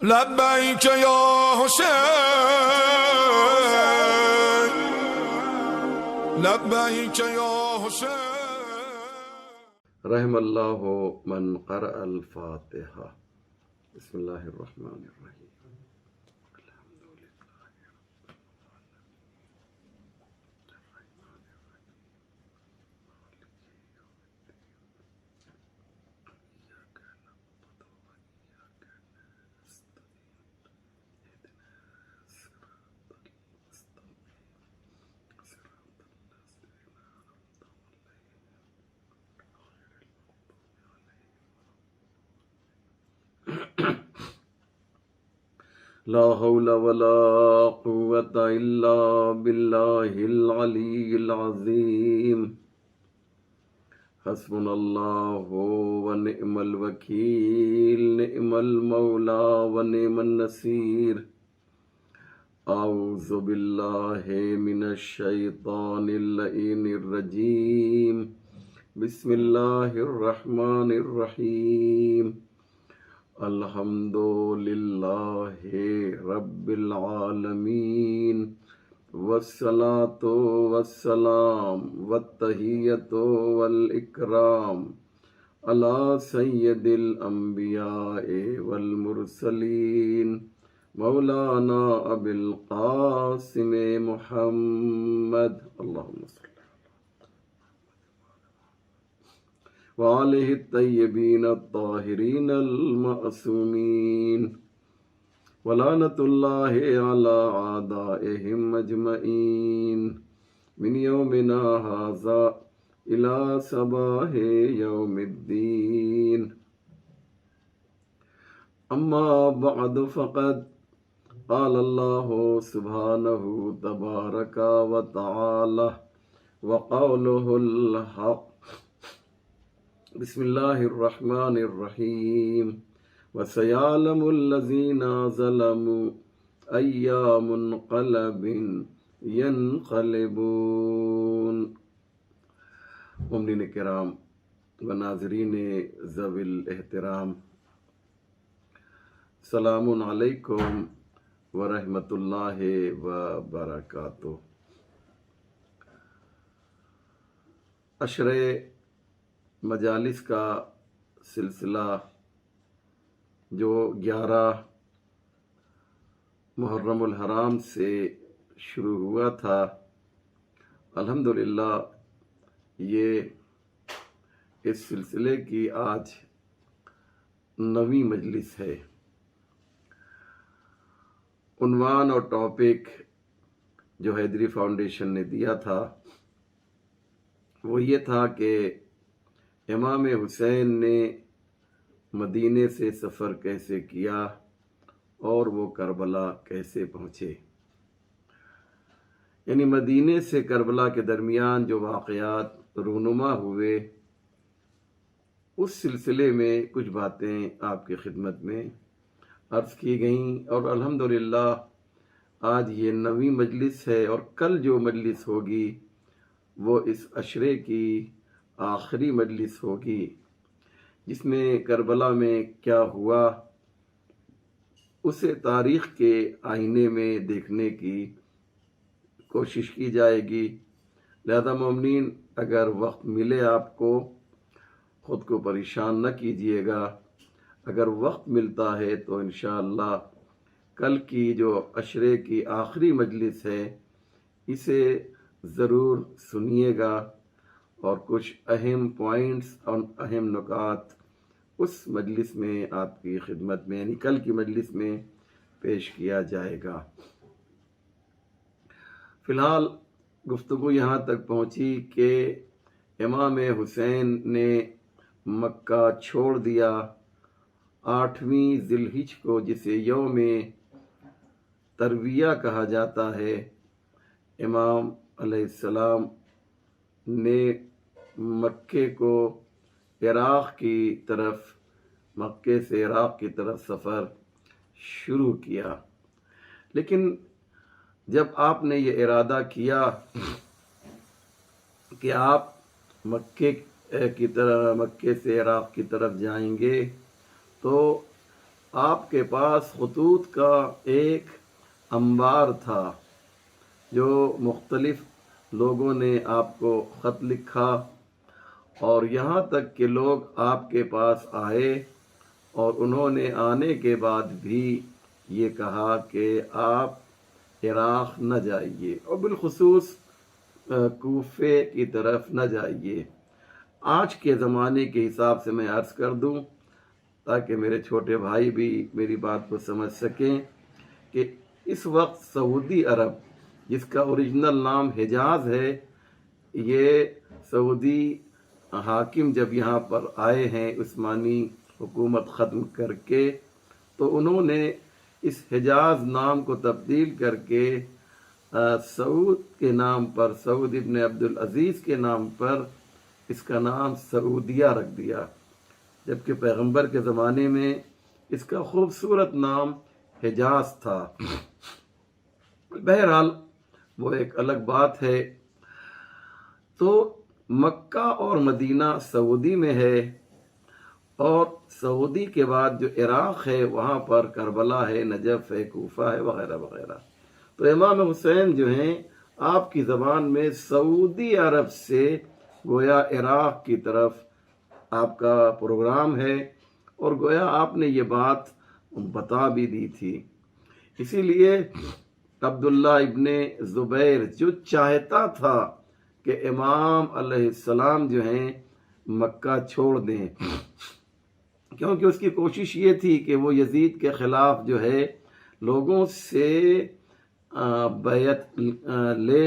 لبیک یا حسین، لبیک یا حسین۔ رحم اللہ من قرأ الفاتحہ۔ بسم اللہ الرحمن الرحیم۔ لا حول ولا قوة الا باللہ العلی العظیم۔ حسبنا اللہ ونعم الوکیل، نعم المولا ونعم النصیر۔ اعوذ باللہ من الشیطان اللعین الرجیم، بسم اللہ الرحمن الرحیم۔ الحمد للہ رب العالمین، والصلاة والسلام والتحیۃ والاکرام علی سید الانبیاء والمرسلین، مولانا ابی القاسم محمد، اللہم صلی وآلہ الطیبین الطاہرین المعصومین، ولعنۃ اللہ علی اعدائہم اجمعین، من یومنا ھذا الی صباح یوم الدین۔ اما بعد فقد قال اللہ سبحانہ تبارک و تعالی وقولہ الحق۔ بسم اللہ الرحمن الرحیم۔ وَسَيَعْلَمُ الَّذِينَ ظَلَمُوا أَيَّ مُنْقَلَبٍ يَنْقَلِبُونَ۔ مومنین کرام و ناظرین ذوی الاحترام، سلام علیکم ورحمۃ اللہ وبرکاتہ۔ عشرہ مجالس کا سلسلہ جو 11 محرم الحرام سے شروع ہوا تھا، الحمدللہ یہ اس سلسلے کی آج 9ویں مجلس ہے۔ عنوان اور ٹاپک جو حیدری فاؤنڈیشن نے دیا تھا وہ یہ تھا کہ امام حسین نے مدینے سے سفر کیسے کیا اور وہ کربلا کیسے پہنچے، یعنی مدینے سے کربلا کے درمیان جو واقعات رونما ہوئے، اس سلسلے میں کچھ باتیں آپ کی خدمت میں عرض کی گئیں، اور الحمدللہ آج یہ 9ویں مجلس ہے، اور کل جو مجلس ہوگی وہ اس عشرے کی آخری مجلس ہوگی، جس میں کربلا میں کیا ہوا اسے تاریخ کے آئینے میں دیکھنے کی کوشش کی جائے گی۔ لہذا مومنین، اگر وقت ملے آپ کو، خود کو پریشان نہ کیجیے گا، اگر وقت ملتا ہے تو انشاءاللہ کل کی جو عشرے کی آخری مجلس ہے اسے ضرور سنیے گا، اور کچھ اہم پوائنٹس اور اہم نکات اس مجلس میں آپ کی خدمت میں، یعنی کل کی مجلس میں پیش کیا جائے گا۔ فی الحال گفتگو یہاں تک پہنچی کہ امام حسین نے مکہ چھوڑ دیا 8ویں ذی الحجہ کو، جسے یوم ترویہ کہا جاتا ہے۔ امام علیہ السلام نے مکے کو مکے سے عراق کی طرف سفر شروع کیا، لیکن جب آپ نے یہ ارادہ کیا کہ آپ مکے سے عراق کی طرف جائیں گے، تو آپ کے پاس خطوط کا ایک انبار تھا جو مختلف لوگوں نے آپ کو خط لکھا، اور یہاں تک کہ لوگ آپ کے پاس آئے اور انہوں نے آنے کے بعد بھی یہ کہا کہ آپ عراق نہ جائیے، اور بالخصوص کوفے کی طرف نہ جائیے۔ آج کے زمانے کے حساب سے میں عرض کر دوں تاکہ میرے چھوٹے بھائی بھی میری بات کو سمجھ سکیں کہ اس وقت سعودی عرب، جس کا اوریجنل نام حجاز ہے، یہ سعودی حاکم جب یہاں پر آئے ہیں عثمانی حکومت ختم کر کے، تو انہوں نے اس حجاز نام کو تبدیل کر کے سعود کے نام پر، سعود ابن عبدالعزیز کے نام پر اس کا نام سعودیہ رکھ دیا، جبکہ پیغمبر کے زمانے میں اس کا خوبصورت نام حجاز تھا۔ بہرحال وہ ایک الگ بات ہے۔ تو مکہ اور مدینہ سعودی میں ہے، اور سعودی کے بعد جو عراق ہے وہاں پر کربلا ہے، نجف ہے، کوفہ ہے، وغیرہ وغیرہ۔ تو امام حسین جو ہیں آپ کی زبان میں سعودی عرب سے گویا عراق کی طرف آپ کا پروگرام ہے، اور گویا آپ نے یہ بات بتا بھی دی تھی۔ اسی لیے عبداللہ ابن زبیر جو چاہتا تھا کہ امام علیہ السلام جو ہیں مکہ چھوڑ دیں، کیونکہ اس کی کوشش یہ تھی کہ وہ یزید کے خلاف جو ہے لوگوں سے بیعت لے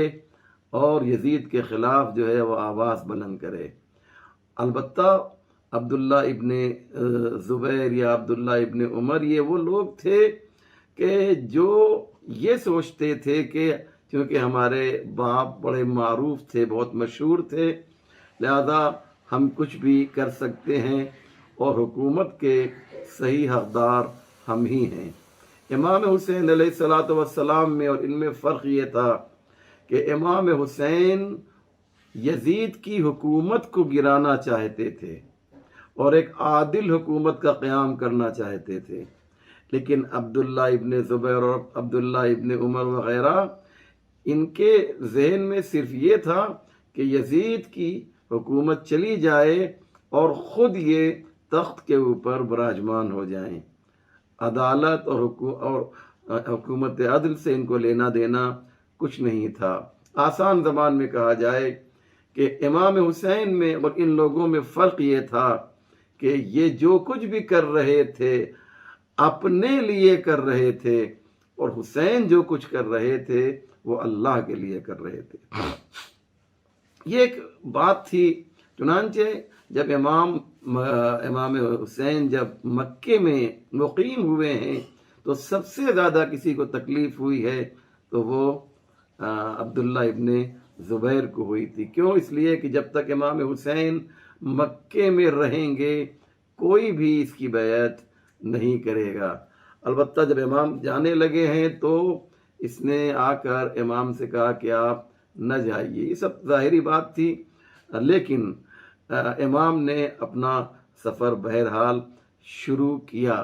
اور یزید کے خلاف جو ہے وہ آواز بلند کرے۔ البتہ عبداللہ ابن زبیر یا عبداللہ ابن عمر یہ وہ لوگ تھے کہ جو یہ سوچتے تھے کہ کیونکہ ہمارے باپ بڑے معروف تھے، بہت مشہور تھے، لہذا ہم کچھ بھی کر سکتے ہیں اور حکومت کے صحیح حقدار ہم ہی ہیں۔ امام حسین علیہ الصلوۃ والسلام میں اور ان میں فرق یہ تھا کہ امام حسین یزید کی حکومت کو گرانا چاہتے تھے اور ایک عادل حکومت کا قیام کرنا چاہتے تھے، لیکن عبداللہ ابن زبیر اور عبداللہ ابن عمر وغیرہ ان کے ذہن میں صرف یہ تھا کہ یزید کی حکومت چلی جائے اور خود یہ تخت کے اوپر براجمان ہو جائیں۔ عدالت اور حکومت عدل سے ان کو لینا دینا کچھ نہیں تھا۔ آسان زبان میں کہا جائے کہ امام حسین میں اور ان لوگوں میں فرق یہ تھا کہ یہ جو کچھ بھی کر رہے تھے اپنے لیے کر رہے تھے، اور حسین جو کچھ کر رہے تھے وہ اللہ کے لیے کر رہے تھے۔ یہ ایک بات تھی۔ چنانچہ جب امام حسین جب مکے میں مقیم ہوئے ہیں تو سب سے زیادہ کسی کو تکلیف ہوئی ہے تو وہ عبداللہ ابن زبیر کو ہوئی تھی۔ کیوں؟ اس لیے کہ جب تک امام حسین مکے میں رہیں گے کوئی بھی اس کی بیعت نہیں کرے گا۔ البتہ جب امام جانے لگے ہیں تو اس نے آ کر امام سے کہا کہ آپ نہ جائیے، یہ سب ظاہری بات تھی، لیکن امام نے اپنا سفر بہرحال شروع کیا۔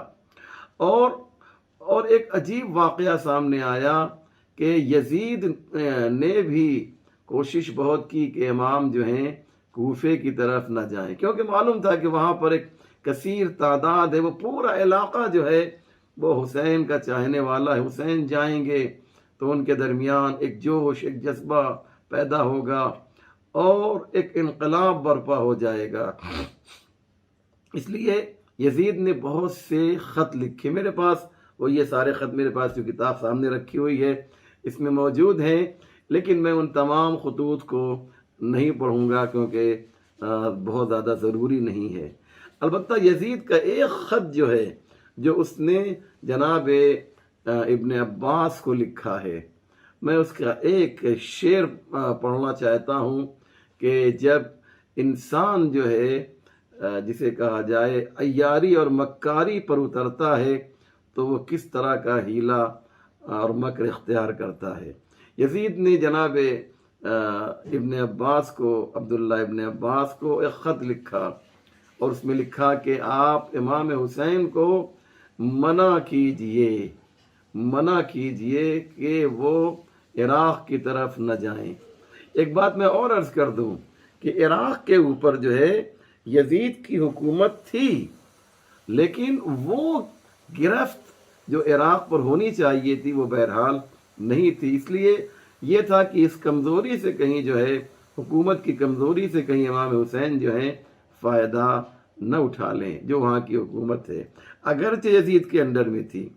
اور ایک عجیب واقعہ سامنے آیا کہ یزید نے بھی کوشش بہت کی کہ امام جو ہیں کوفے کی طرف نہ جائیں، کیونکہ معلوم تھا کہ وہاں پر ایک کثیر تعداد ہے، وہ پورا علاقہ جو ہے وہ حسین کا چاہنے والا ہے، حسین جائیں گے تو ان کے درمیان ایک جوش، ایک جذبہ پیدا ہوگا اور ایک انقلاب برپا ہو جائے گا۔ اس لیے یزید نے بہت سے خط لکھے، میرے پاس وہ یہ سارے خط میرے پاس جو کتاب سامنے رکھی ہوئی ہے اس میں موجود ہیں، لیکن میں ان تمام خطوط کو نہیں پڑھوں گا کیونکہ بہت زیادہ ضروری نہیں ہے۔ البتہ یزید کا ایک خط جو ہے جو اس نے جناب ابن عباس کو لکھا ہے، میں اس کا ایک شعر پڑھنا چاہتا ہوں کہ جب انسان جو ہے جسے کہا جائے عیاری اور مکاری پر اترتا ہے تو وہ کس طرح کا ہیلا اور مکر اختیار کرتا ہے۔ یزید نے جناب ابن عباس کو، عبداللہ ابن عباس کو ایک خط لکھا اور اس میں لکھا کہ آپ امام حسین کو منع کیجئے کہ وہ عراق کی طرف نہ جائیں۔ ایک بات میں اور عرض کر دوں کہ عراق کے اوپر جو ہے یزید کی حکومت تھی، لیکن وہ گرفت جو عراق پر ہونی چاہیے تھی وہ بہرحال نہیں تھی۔ اس لیے یہ تھا کہ اس کمزوری سے کہیں جو ہے، حکومت کی کمزوری سے کہیں امام حسین جو ہے فائدہ نہ اٹھا لیں جو وہاں کی حکومت ہے، اگرچہ یزید کے انڈر میں تھی۔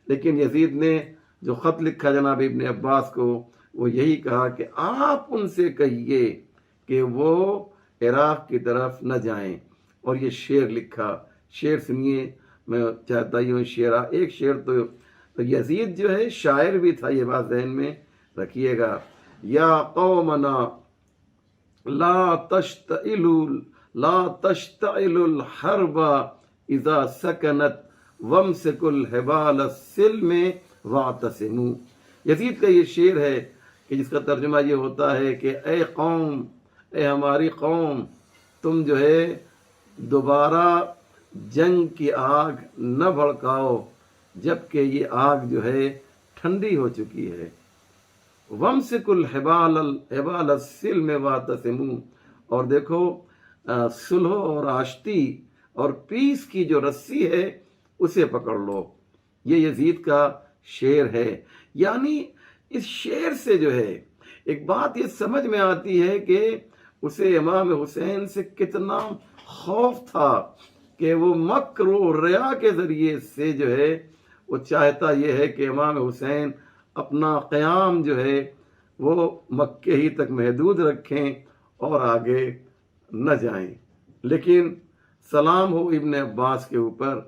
لیکن یزید نے جو خط لکھا جناب ابن عباس کو، وہ یہی کہا کہ آپ ان سے کہیے کہ وہ عراق کی طرف نہ جائیں، اور یہ شعر لکھا۔ شعر سنیے، میں چاہتا ہوں ایک شعر تو یزید جو ہے شاعر بھی تھا، یہ بات ذہن میں رکھیے گا۔ یا قومنا لا تشتعل الحرب اذا سکنت وامسکوا الحبال السلم واعتصموا۔ یزید کا یہ شعر ہے کہ جس کا ترجمہ یہ ہوتا ہے کہ اے قوم، اے ہماری قوم، تم جو ہے دوبارہ جنگ کی آگ نہ بھڑکاؤ جبکہ یہ آگ جو ہے ٹھنڈی ہو چکی ہے۔ وَامْسِكُوا الْحِبَالَ السِّلْمِ وَاعْتَصِمُوا، اور دیکھو صلح اور آشتی اور پیس کی جو رسی ہے اسے پکڑ لو۔ یہ یزید کا شعر ہے۔ یعنی اس شعر سے جو ہے ایک بات یہ سمجھ میں آتی ہے کہ اسے امام حسین سے کتنا خوف تھا کہ وہ مکر و ریا کے ذریعے سے جو ہے وہ چاہتا یہ ہے کہ امام حسین اپنا قیام جو ہے وہ مکے ہی تک محدود رکھیں اور آگے نہ جائیں۔ لیکن سلام ہو ابن عباس کے اوپر،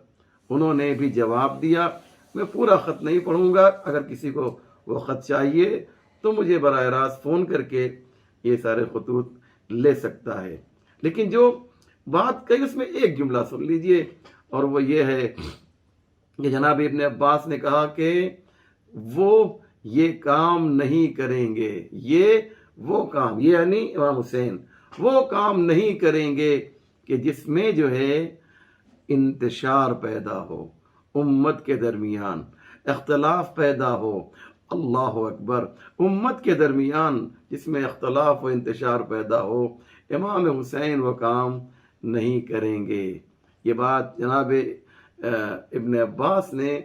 انہوں نے بھی جواب دیا۔ میں پورا خط نہیں پڑھوں گا، اگر کسی کو وہ خط چاہیے تو مجھے براہ راست فون کر کے یہ سارے خطوط لے سکتا ہے۔ لیکن جو بات کہی اس میں ایک جملہ سن لیجئے، اور وہ یہ ہے کہ جناب ابن عباس نے کہا کہ وہ یہ کام نہیں کریں گے، وہ کام یعنی امام حسین وہ کام نہیں کریں گے کہ جس میں جو ہے انتشار پیدا ہو، امت کے درمیان اختلاف پیدا ہو۔ اللہ اکبر، امت کے درمیان جس میں اختلاف و انتشار پیدا ہو، امام حسین وہ کام نہیں کریں گے۔ یہ بات جناب ابن عباس نے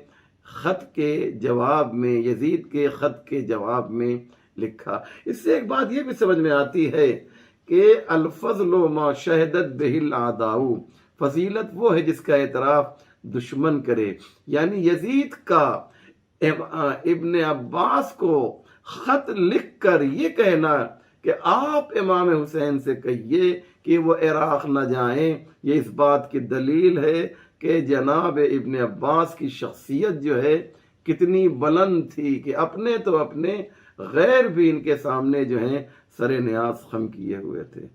خط کے جواب میں، یزید کے خط کے جواب میں لکھا۔ اس سے ایک بات یہ بھی سمجھ میں آتی ہے کہ الفضل ما شہدت بہ الاعداء، فضیلت وہ ہے جس کا اعتراف دشمن کرے۔ یعنی یزید کا ابن عباس کو خط لکھ کر یہ کہنا کہ آپ امام حسین سے کہیے کہ وہ عراق نہ جائیں، یہ اس بات کی دلیل ہے کہ جناب ابن عباس کی شخصیت جو ہے کتنی بلند تھی کہ اپنے تو اپنے غیر بھی ان کے سامنے جو ہیں سر نیاز خم کیے ہوئے تھے۔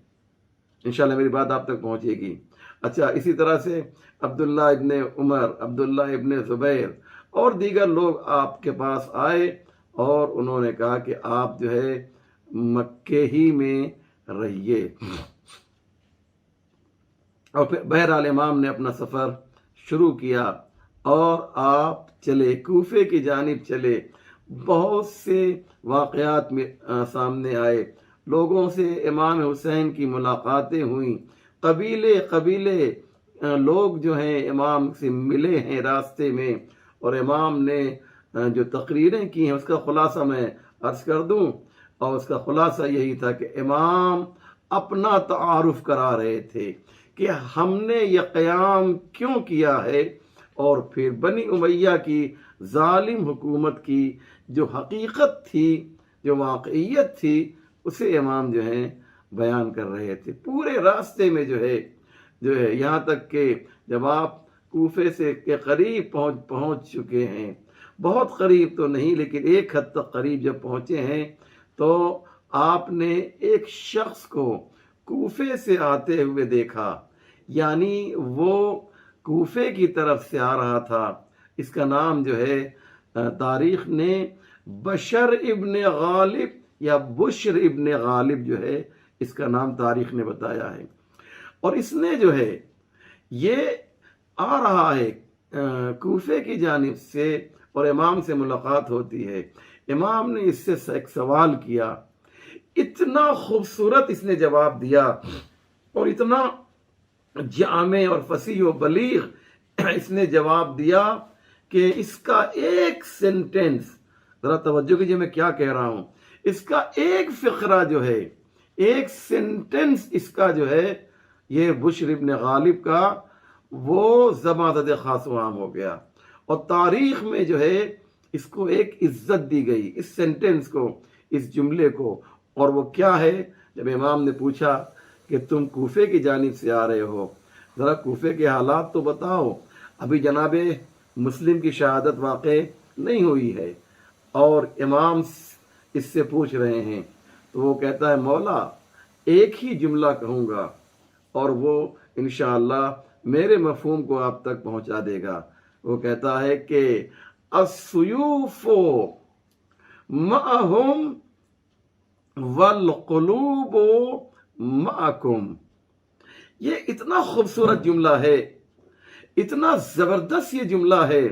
انشاءاللہ میری بات آپ تک پہنچے گی۔ اچھا، اسی طرح سے عبداللہ ابن عمر، عبداللہ ابن زبیر اور دیگر لوگ آپ کے پاس آئے اور انہوں نے کہا کہ آپ جو ہے مکے ہی میں رہیے۔ اور پھر بہرحال امام نے اپنا سفر شروع کیا اور آپ چلے، کوفے کی جانب چلے۔ بہت سے واقعات میں سامنے آئے، لوگوں سے امام حسین کی ملاقاتیں ہوئیں، قبیلے لوگ جو ہیں امام سے ملے ہیں راستے میں، اور امام نے جو تقریریں کی ہیں اس کا خلاصہ میں عرض کر دوں، اور اس کا خلاصہ یہی تھا کہ امام اپنا تعارف کرا رہے تھے کہ ہم نے یہ قیام کیوں کیا ہے، اور پھر بنی امیہ کی ظالم حکومت کی جو حقیقت تھی، جو واقعیت تھی، اسے امام جو ہیں بیان کر رہے تھے۔ پورے راستے میں جو ہے یہاں تک کہ جب آپ کوفے سے کے قریب پہنچ چکے ہیں، بہت قریب تو نہیں لیکن ایک حد تک قریب جب پہنچے ہیں، تو آپ نے ایک شخص کو کوفے سے آتے ہوئے دیکھا، یعنی وہ کوفے کی طرف سے آ رہا تھا۔ اس کا نام جو ہے تاریخ نے بشر ابن غالب یا بشر ابن غالب جو ہے اس کا نام تاریخ نے بتایا ہے، اور اس نے جو ہے یہ آ رہا ہے کوفے کی جانب سے اور امام سے ملاقات ہوتی ہے. امام نے اس سے ایک سوال کیا، اتنا خوبصورت اس نے جواب دیا اور اتنا جامع اور فصیح و بلیغ اس نے جواب دیا کہ اس کا ایک سینٹنس، ذرا توجہ کیجیے میں کیا کہہ رہا ہوں، اس کا ایک فقرہ جو ہے، ایک سینٹنس اس کا جو ہے، یہ بشر ابن غالب کا، وہ زبان زد خاص و عام ہو گیا اور تاریخ میں جو ہے اس کو ایک عزت دی گئی، اس سینٹنس کو، اس جملے کو. اور وہ کیا ہے؟ جب امام نے پوچھا کہ تم کوفے کی جانب سے آ رہے ہو، ذرا کوفے کے حالات تو بتاؤ، ابھی جناب مسلم کی شہادت واقع نہیں ہوئی ہے اور امام اس سے پوچھ رہے ہیں. تو وہ کہتا ہے مولا ایک ہی جملہ کہوں گا اور وہ انشاءاللہ میرے مفہوم کو آپ تک پہنچا دے گا. وہ کہتا ہے کہ السیوف معہم والقلوب معکم. یہ اتنا خوبصورت جملہ ہے، اتنا زبردست یہ جملہ ہے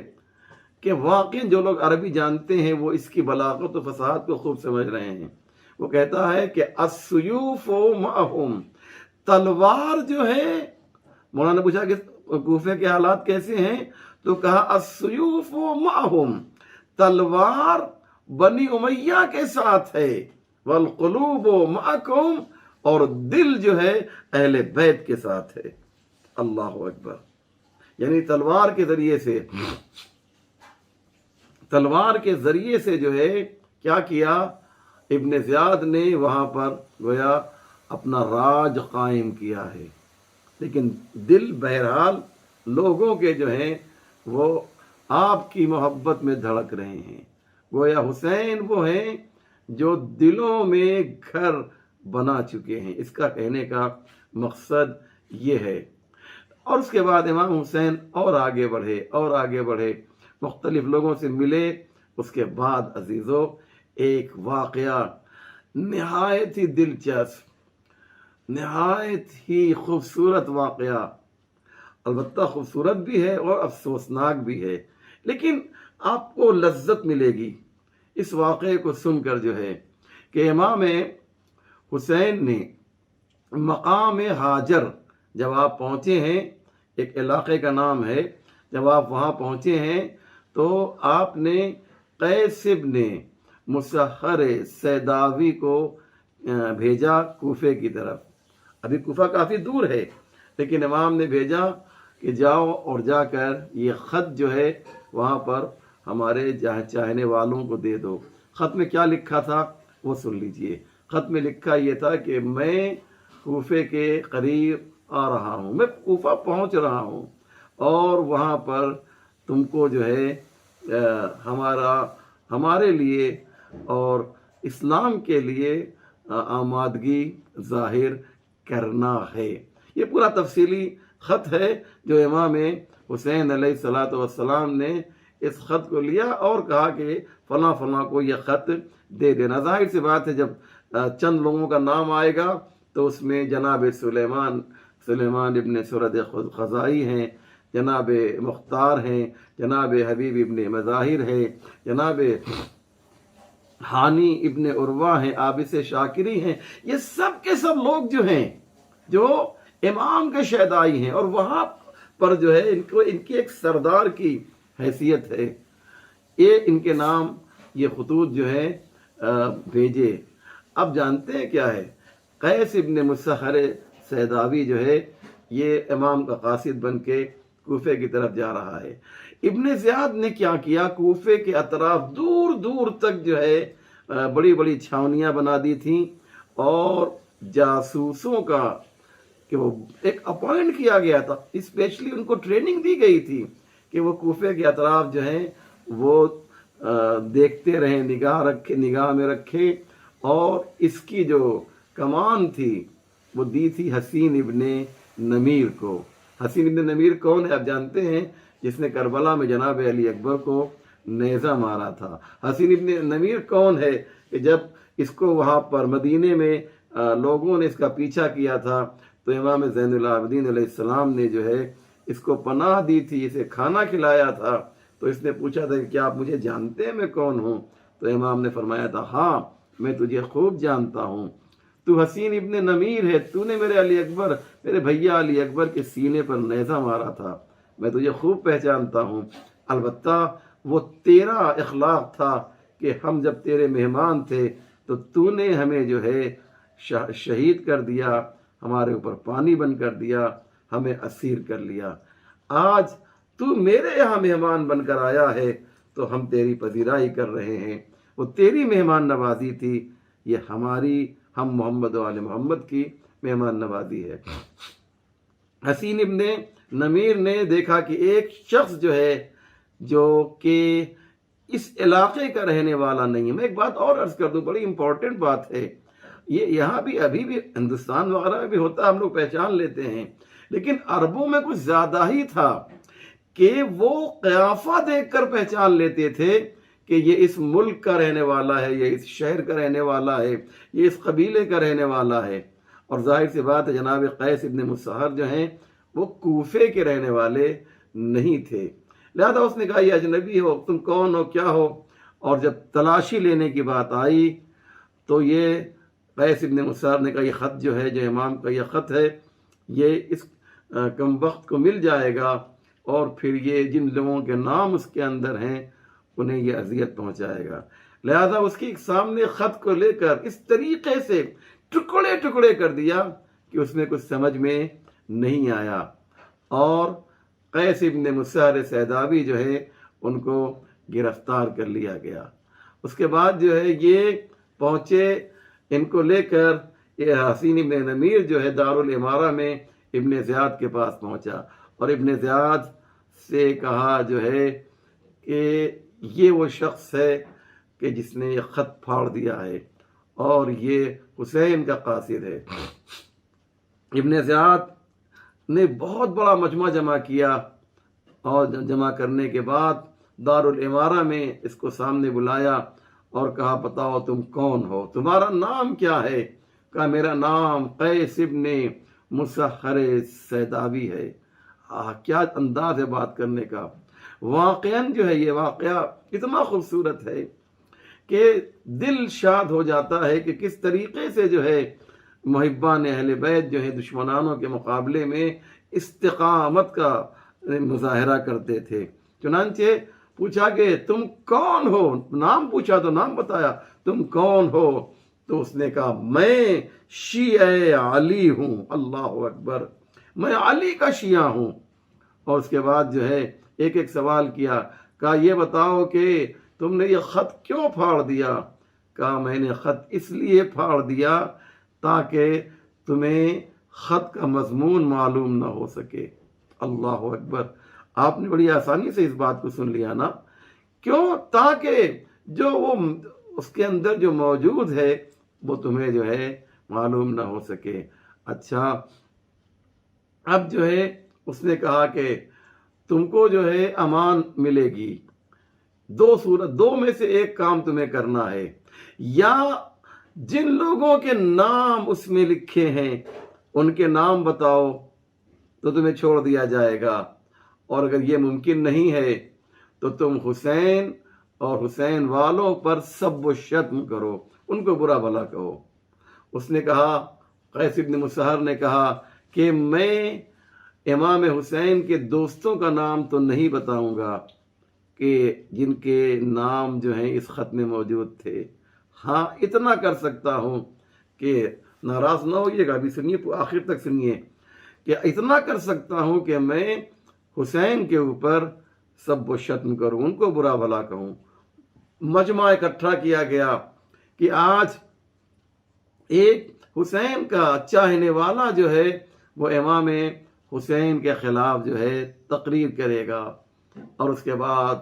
کہ واقعی جو لوگ عربی جانتے ہیں وہ اس کی بلاغت و فصاحت کو خوب سمجھ رہے ہیں. وہ کہتا ہے کہ السیوف معہم، تلوار جو ہے، مولانا نے پوچھا کہ کوفے کے حالات کیسے ہیں، تو کہا السیوف معہم، تلوار بنی امیہ کے ساتھ ہے، والقلوب معکم، اور دل جو ہے اہل بیت کے ساتھ ہے. اللہ اکبر. یعنی تلوار کے ذریعے سے جو ہے کیا کیا ابن زیاد نے وہاں پر گویا اپنا راج قائم کیا ہے، لیکن دل بہرحال لوگوں کے جو ہیں وہ آپ کی محبت میں دھڑک رہے ہیں. گویا حسین وہ ہیں جو دلوں میں گھر بنا چکے ہیں. اس کا کہنے کا مقصد یہ ہے. اور اس کے بعد امام حسین اور آگے بڑھے، مختلف لوگوں سے ملے. اس کے بعد عزیزو ایک واقعہ نہایت ہی دلچسپ، نہایت ہی خوبصورت واقعہ، البتہ خوبصورت بھی ہے اور افسوسناک بھی ہے، لیکن آپ کو لذت ملے گی اس واقعے کو سن کر جو ہے کہ امام حسین نے مقام ہاجر جب آپ پہنچے ہیں، ایک علاقے کا نام ہے، جب آپ وہاں پہنچے ہیں تو آپ نے قیس ابن مسحر سیداوی کو بھیجا کوفے کی طرف. ابھی کوفہ کافی دور ہے، لیکن امام نے بھیجا کہ جاؤ اور جا کر یہ خط جو ہے وہاں پر ہمارے چاہنے والوں کو دے دو. خط میں کیا لکھا تھا وہ سن لیجئے. خط میں لکھا یہ تھا کہ میں کوفے کے قریب آ رہا ہوں، میں کوفہ پہنچ رہا ہوں اور وہاں پر تم کو جو ہے ہمارے لیے اور اسلام کے لیے آمادگی ظاہر کرنا ہے. یہ پورا تفصیلی خط ہے جو امام حسین علیہ الصلوۃ والسلام نے اس خط کو لیا اور کہا کہ فلاں فلاں کو یہ خط دے دینا. ظاہر سی بات ہے جب چند لوگوں کا نام آئے گا تو اس میں جناب سلیمان ابن سرد خزائی ہیں، جناب مختار ہیں، جناب حبیب ابن مظاہر ہیں، جناب ہانی ابن عروہ ہیں، عابس شاکری ہیں. یہ سب کے سب لوگ جو ہیں جو امام کے شیدائی ہیں اور وہاں پر جو ہے ان کی ایک سردار کی حیثیت ہے. یہ ان کے نام یہ خطوط جو ہے بھیجے. اب جانتے ہیں کیا ہے، قیس ابن مسحر سیداوی جو ہے یہ امام کا قاصد بن کے کوفے کی طرف جا رہا ہے. ابن زیاد نے کیا کیا، کوفے کے اطراف دور دور تک جو ہے بڑی بڑی چھاونیاں بنا دی تھیں اور جاسوسوں کا کہ وہ ایک اپوائنٹ کیا گیا تھا، اسپیشلی ان کو ٹریننگ دی گئی تھی کہ وہ کوفے کے اطراف جو ہیں وہ دیکھتے رہیں، نگاہ میں رکھیں. اور اس کی جو کمان تھی وہ دی تھی حسین ابن نمیر کو. حسین ابن نمیر کون ہے آپ جانتے ہیں، جس نے کربلا میں جناب علی اکبر کو نیزہ مارا تھا. حسین ابن نمیر کون ہے کہ جب اس کو وہاں پر مدینے میں لوگوں نے اس کا پیچھا کیا تھا تو امام زین العابدین علیہ السلام نے جو ہے اس کو پناہ دی تھی، اسے کھانا کھلایا تھا، تو اس نے پوچھا تھا کہ کیا آپ مجھے جانتے ہیں میں کون ہوں؟ تو امام نے فرمایا تھا ہاں میں تجھے خوب جانتا ہوں، تو حسین ابن نمیر ہے، تو نے میرے علی اکبر، میرے بھیا علی اکبر کے سینے پر نیزہ مارا تھا، میں تجھے خوب پہچانتا ہوں۔ البتہ وہ تیرا اخلاق تھا کہ ہم جب تیرے مہمان تھے تو نے ہمیں جو ہے شہید کر دیا، ہمارے اوپر پانی بند کر دیا، ہمیں اسیر کر لیا۔ آج تو میرے یہاں مہمان بن کر آیا ہے تو ہم تیری پذیرائی کر رہے ہیں، وہ تیری مہمان نوازی تھی، یہ ہم محمد و آل محمد کی مہمان نوازی ہے۔ حسین ابن نمیر نے دیکھا کہ ایک شخص جو ہے جو کہ اس علاقے کا رہنے والا نہیں ہے۔ میں ایک بات اور عرض کر دوں، بڑی امپورٹنٹ بات ہے، یہ یہاں بھی ابھی بھی ہندوستان وغیرہ میں بھی ہوتا ہے، ہم لوگ پہچان لیتے ہیں، لیکن عربوں میں کچھ زیادہ ہی تھا کہ وہ قیافہ دیکھ کر پہچان لیتے تھے کہ یہ اس ملک کا رہنے والا ہے، یہ اس شہر کا رہنے والا ہے، یہ اس قبیلے کا رہنے والا ہے۔ اور ظاہر سی بات ہے جناب قیس ابن مسہر جو ہیں وہ کوفے کے رہنے والے نہیں تھے، لہذا اس نے کہا یہ اجنبی ہو، تم کون ہو، کیا ہو؟ اور جب تلاشی لینے کی بات آئی تو یہ قیس ابن مسہر نے کہا یہ خط جو ہے، جو امام کا یہ خط ہے، یہ اس کم وقت کو مل جائے گا اور پھر یہ جن لوگوں کے نام اس کے اندر ہیں انہیں یہ اذیت پہنچائے گا۔ لہذا اس کے سامنے خط کو لے کر اس طریقے سے ٹکڑے ٹکڑے کر دیا کہ اس میں کچھ سمجھ میں نہیں آیا، اور قیس ابن مسہر سیدابی جو ہے ان کو گرفتار کر لیا گیا۔ اس کے بعد جو ہے یہ پہنچے، ان کو لے کر یہ حسین ابن نمیر جو ہے دارالامارہ میں ابن زیاد کے پاس پہنچا، اور ابن زیاد سے کہا جو ہے کہ یہ وہ شخص ہے کہ جس نے یہ خط پھاڑ دیا ہے اور یہ حسین کا قاصد ہے۔ ابن زیاد نے بہت بڑا مجمع جمع کیا، اور جمع کرنے کے بعد دارالامارہ میں اس کو سامنے بلایا اور کہا بتاؤ تم کون ہو، تمہارا نام کیا ہے؟ کہا میرا نام قیس ابن مسہر سیدابی ہے۔ کیا انداز ہے بات کرنے کا! واقعاً جو ہے یہ واقعہ اتنا خوبصورت ہے کہ دل شاد ہو جاتا ہے کہ کس طریقے سے جو ہے محبان اہل بیت جو ہے دشمنانوں کے مقابلے میں استقامت کا مظاہرہ کرتے تھے۔ چنانچہ پوچھا کہ تم کون ہو، نام پوچھا تو نام بتایا، تم کون ہو؟ تو اس نے کہا میں شیعہ علی ہوں۔ اللہ اکبر، میں علی کا شیعہ ہوں۔ اور اس کے بعد جو ہے ایک ایک سوال کیا، کہا یہ بتاؤ کہ تم نے یہ خط کیوں پھاڑ دیا؟ کہا میں نے خط اس لیے پھاڑ دیا تاکہ تمہیں خط کا مضمون معلوم نہ ہو سکے۔ اللہ اکبر، آپ نے بڑی آسانی سے اس بات کو سن لیا نا؟ کیوں؟ تاکہ جو وہ اس کے اندر جو موجود ہے وہ تمہیں جو ہے معلوم نہ ہو سکے۔ اچھا، اب جو ہے اس نے کہا کہ تم کو جو ہے امان ملے گی، دو میں سے ایک کام تمہیں کرنا ہے، یا جن لوگوں کے نام اس میں لکھے ہیں ان کے نام بتاؤ تو تمہیں چھوڑ دیا جائے گا، اور اگر یہ ممکن نہیں ہے تو تم حسین اور حسین والوں پر سب و شتم کرو، ان کو برا بھلا کہو۔ اس نے کہا، قیس ابن مسہر نے کہا کہ میں امام حسین کے دوستوں کا نام تو نہیں بتاؤں گا کہ جن کے نام جو ہیں اس خط میں موجود تھے، ہاں اتنا کر سکتا ہوں کہ ناراض نہ ہوئیے گا، ابھی سنیے، آخر تک سنیے، کہ اتنا کر سکتا ہوں کہ میں حسین کے اوپر سب و شتم کروں، ان کو برا بھلا کہوں۔ مجمع اکٹھا کیا گیا کہ آج ایک حسین کا چاہنے والا جو ہے وہ امام حسین کے خلاف جو ہے تقریر کرے گا، اور اس کے بعد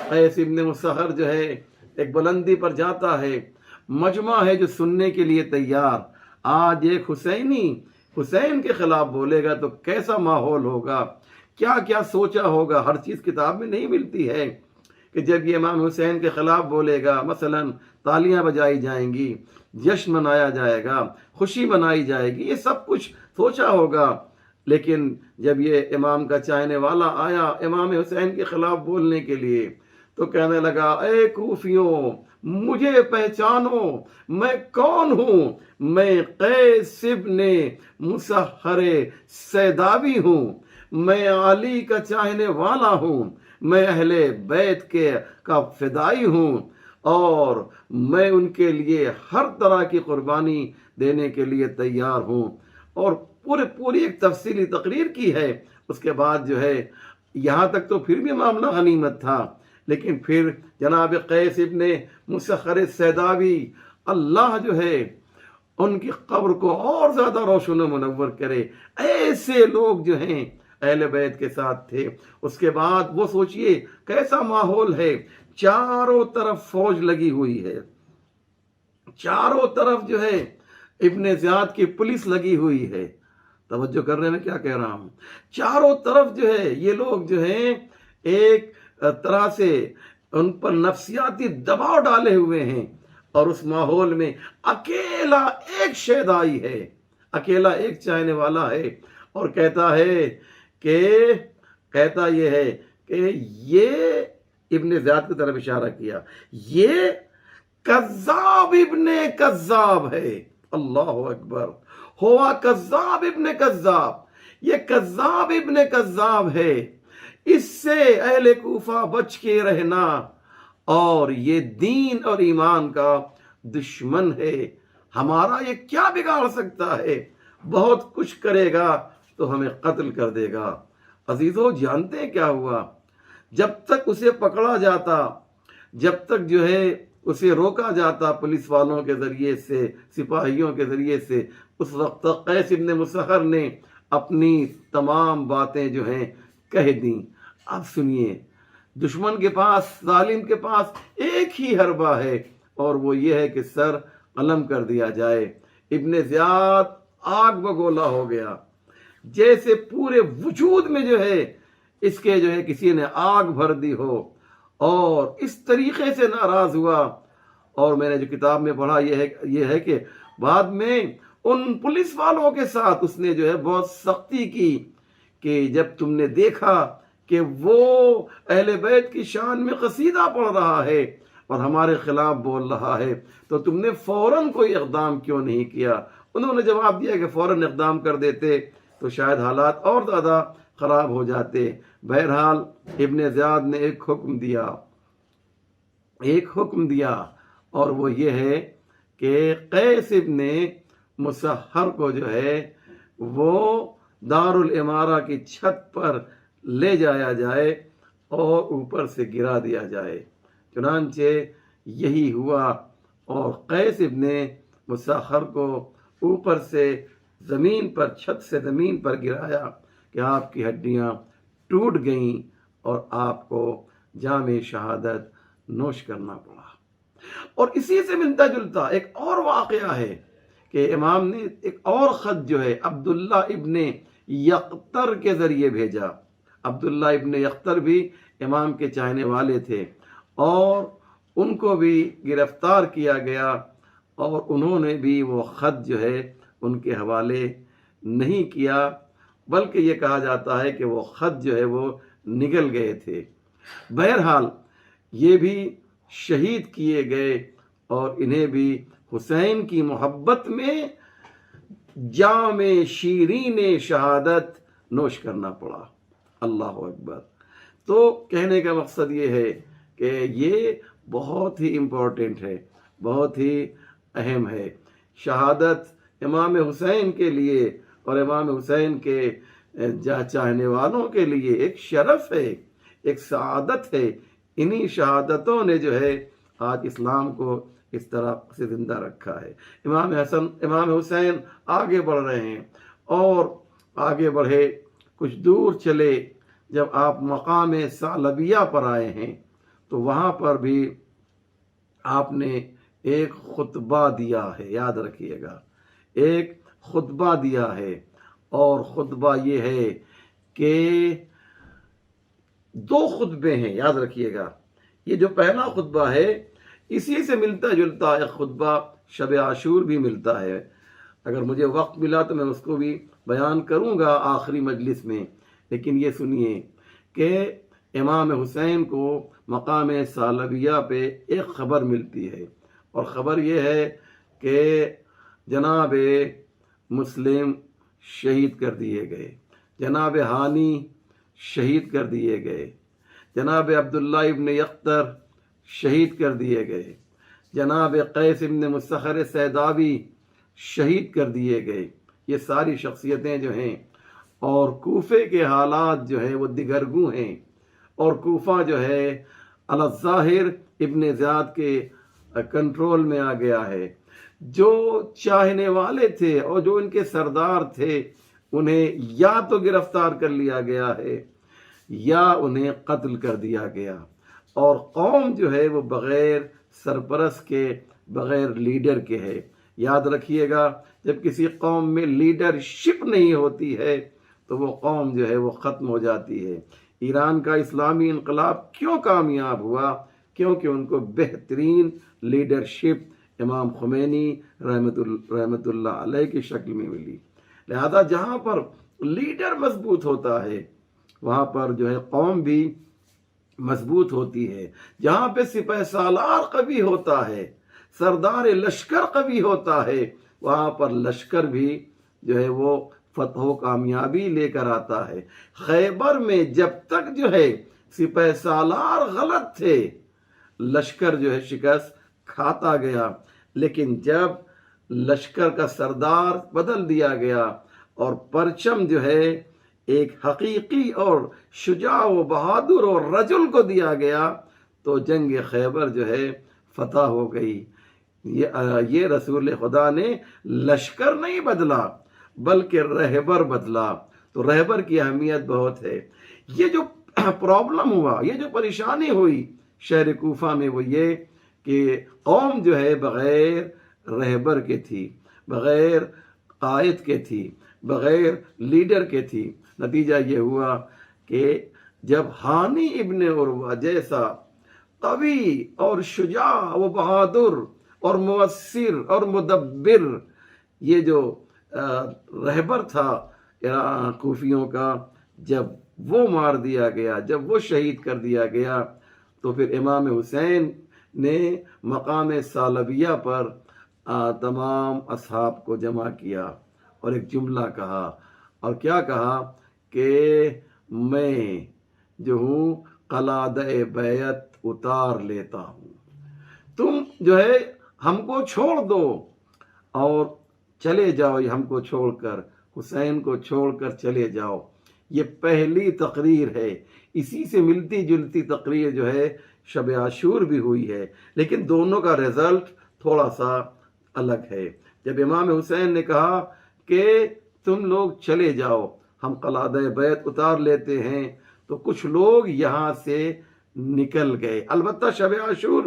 قیس ابن مسہر جو ہے ایک بلندی پر جاتا ہے، مجمع ہے جو سننے کے لیے تیار۔ آج ایک حسینی حسین کے خلاف بولے گا تو کیسا ماحول ہوگا، کیا کیا سوچا ہوگا۔ ہر چیز کتاب میں نہیں ملتی ہے کہ جب یہ امام حسین کے خلاف بولے گا مثلا تالیاں بجائی جائیں گی، جشن منایا جائے گا، خوشی منائی جائے گی، یہ سب کچھ سوچا ہوگا۔ لیکن جب یہ امام کا چاہنے والا آیا امام حسین کے خلاف بولنے کے لیے تو کہنے لگا اے کوفیوں مجھے پہچانو میں کون ہوں، میں قیس ابن مسحر سیداوی ہوں، میں علی کا چاہنے والا ہوں، میں اہل بیت کا فدائی ہوں اور میں ان کے لیے ہر طرح کی قربانی دینے کے لیے تیار ہوں، اور پوری ایک تفصیلی تقریر کی ہے۔ اس کے بعد جو ہے یہاں تک تو پھر بھی معاملہ غنیمت تھا، لیکن پھر جناب قیس ابن مسحر سیداوی اللہ جو ہے ان کی قبر کو اور زیادہ روشن و منور کرے، ایسے لوگ جو ہیں اہل بیت کے ساتھ تھے۔ اس کے بعد وہ سوچئے کیسا ماحول ہے، چاروں طرف فوج لگی ہوئی ہے، چاروں طرف جو ہے ابن زیاد کی پولیس لگی ہوئی ہے۔ توجہ کر رہے ہیں میں کیا کہہ رہا ہوں؟ چاروں طرف جو ہے یہ لوگ جو ہیں ایک طرح سے ان پر نفسیاتی دباؤ ڈالے ہوئے ہیں، اور اس ماحول میں اکیلا ایک شیدائی ہے، اکیلا ایک چاہنے والا ہے، اور کہتا یہ ہے کہ یہ ابن زیاد کی طرف اشارہ کیا، یہ کذاب ابن کذاب ہے۔ اللہ اکبر، ہوا کذاب ابن کذاب، یہ کذاب ابن کذاب ہے، اس سے اہل کوفہ بچ کے رہنا، اور یہ دین اور ایمان کا دشمن ہے، ہمارا یہ کیا بگاڑ سکتا ہے، بہت کچھ کرے گا تو ہمیں قتل کر دے گا۔ عزیزو جانتے ہیں کیا ہوا؟ جب تک اسے پکڑا جاتا، جب تک جو ہے اسے روکا جاتا پولیس والوں کے ذریعے سے، سپاہیوں کے ذریعے سے، اس وقت تک قیس ابن مسحر نے اپنی تمام باتیں جو ہیں کہہ دیں۔ اب سنیے، دشمن کے پاس، ظالم کے پاس ایک ہی حربہ ہے، اور وہ یہ ہے کہ سر قلم کر دیا جائے۔ ابن زیاد آگ بگولا ہو گیا، جیسے پورے وجود میں جو ہے اس کے جو ہے کسی نے آگ بھر دی ہو، اور اس طریقے سے ناراض ہوا۔ اور میں نے جو کتاب میں پڑھا یہ ہے کہ بعد میں ان پولیس والوں کے ساتھ اس نے جو ہے بہت سختی کی کہ جب تم نے دیکھا کہ وہ اہل بیت کی شان میں قصیدہ پڑھ رہا ہے اور ہمارے خلاف بول رہا ہے تو تم نے فوراً کوئی اقدام کیوں نہیں کیا؟ انہوں نے جواب دیا کہ فوراً اقدام کر دیتے تو شاید حالات اور زیادہ خراب ہو جاتے۔ بہرحال ابن زیاد نے ایک حکم دیا اور وہ یہ ہے کہ قیس ابن مسحر کو جو ہے وہ دارالامارہ کی چھت پر لے جایا جائے اور اوپر سے گرا دیا جائے۔ چنانچہ یہی ہوا، اور قیس ابن مسحر کو اوپر سے زمین پر، چھت سے زمین پر گرایا کہ آپ کی ہڈیاں ٹوٹ گئیں اور آپ کو جام شہادت نوش کرنا پڑا۔ اور اسی سے ملتا جلتا ایک اور واقعہ ہے کہ امام نے ایک اور خط جو ہے عبداللہ ابن یقطر کے ذریعے بھیجا۔ عبداللہ ابن یقطر بھی امام کے چاہنے والے تھے، اور ان کو بھی گرفتار کیا گیا، اور انہوں نے بھی وہ خط جو ہے ان کے حوالے نہیں کیا، بلکہ یہ کہا جاتا ہے کہ وہ خط جو ہے وہ نگل گئے تھے۔ بہرحال یہ بھی شہید کیے گئے، اور انہیں بھی حسین کی محبت میں جام شیرین شہادت نوش کرنا پڑا۔ اللہ اکبر۔ تو کہنے کا مقصد یہ ہے کہ یہ بہت ہی امپورٹنٹ ہے، بہت ہی اہم ہے۔ شہادت امام حسین کے لیے اور امام حسین کے چاہنے والوں کے لیے ایک شرف ہے، ایک سعادت ہے۔ انہی شہادتوں نے جو ہے آج اسلام کو اس طرح سے زندہ رکھا ہے۔ امام حسین آگے بڑھ رہے ہیں، اور آگے بڑھے، کچھ دور چلے، جب آپ مقام ثعلبیہ پر آئے ہیں تو وہاں پر بھی آپ نے ایک خطبہ دیا ہے، یاد رکھیے گا، ایک خطبہ دیا ہے، اور خطبہ یہ ہے کہ 2 خطبے ہیں، یاد رکھیے گا۔ یہ جو پہلا خطبہ ہے اسی سے ملتا جلتا ایک خطبہ شب عاشور بھی ملتا ہے۔ اگر مجھے وقت ملا تو میں اس کو بھی بیان کروں گا آخری مجلس میں. لیکن یہ سنیے کہ امام حسین کو مقام ثعلبیہ پہ ایک خبر ملتی ہے، اور خبر یہ ہے کہ جناب مسلم شہید کر دیے گئے، جناب ہانی شہید کر دیے گئے، جناب عبداللہ ابن یقطر شہید کر دیے گئے، جناب قیس ابن مسخر سیداوی شہید کر دیے گئے. یہ ساری شخصیتیں جو ہیں، اور کوفے کے حالات جو ہیں وہ دگرگوں ہیں، اور کوفہ جو ہے الظاہر ابن زیاد کے کنٹرول میں آ گیا ہے. جو چاہنے والے تھے اور جو ان کے سردار تھے انہیں یا تو گرفتار کر لیا گیا ہے یا انہیں قتل کر دیا گیا، اور قوم جو ہے وہ بغیر سرپرست کے، بغیر لیڈر کے ہے. یاد رکھیے گا، جب کسی قوم میں لیڈرشپ نہیں ہوتی ہے تو وہ قوم جو ہے وہ ختم ہو جاتی ہے. ایران کا اسلامی انقلاب کیوں کامیاب ہوا؟ کیونکہ ان کو بہترین لیڈرشپ امام خمینی رحمت اللہ علیہ کی شکل میں ملی. لہذا جہاں پر لیڈر مضبوط ہوتا ہے وہاں پر جو ہے قوم بھی مضبوط ہوتی ہے. جہاں پہ سپہ سالار قوی ہوتا ہے، سردار لشکر قوی ہوتا ہے، وہاں پر لشکر بھی جو ہے وہ فتح و کامیابی لے کر آتا ہے. خیبر میں جب تک جو ہے سپہ سالار غلط تھے لشکر جو ہے شکست کھاتا گیا، لیکن جب لشکر کا سردار بدل دیا گیا اور پرچم جو ہے ایک حقیقی اور شجاع و بہادر اور رجل کو دیا گیا تو جنگ خیبر جو ہے فتح ہو گئی. یہ رسول خدا نے لشکر نہیں بدلا بلکہ رہبر بدلا. تو رہبر کی اہمیت بہت ہے. یہ جو پرابلم ہوا، یہ جو پریشانی ہوئی شہر کوفہ میں، وہ یہ کہ قوم جو ہے بغیر رہبر کے تھی، بغیر قائد کے تھی، بغیر لیڈر کے تھی. نتیجہ یہ ہوا کہ جب ہانی ابن عروہ جیسا قوی اور شجاع و بہادر اور مؤثر اور مدبر یہ جو رہبر تھا کوفیوں کا، جب وہ مار دیا گیا، جب وہ شہید کر دیا گیا، تو پھر امام حسین نے مقام ثعلبیہ پر تمام اصحاب کو جمع کیا اور ایک جملہ کہا. اور کیا کہا کہ میں جو ہوں قلادہ بیعت اتار لیتا ہوں، تم جو ہے ہم کو چھوڑ دو اور چلے جاؤ، ہم کو چھوڑ کر، حسین کو چھوڑ کر چلے جاؤ. یہ پہلی تقریر ہے. اسی سے ملتی جلتی تقریر جو ہے شب عاشور بھی ہوئی ہے، لیکن دونوں کا رزلٹ تھوڑا سا الگ ہے. جب امام حسین نے کہا کہ تم لوگ چلے جاؤ، ہم قلادہ بیعت اتار لیتے ہیں، تو کچھ لوگ یہاں سے نکل گئے. البتہ شب عاشور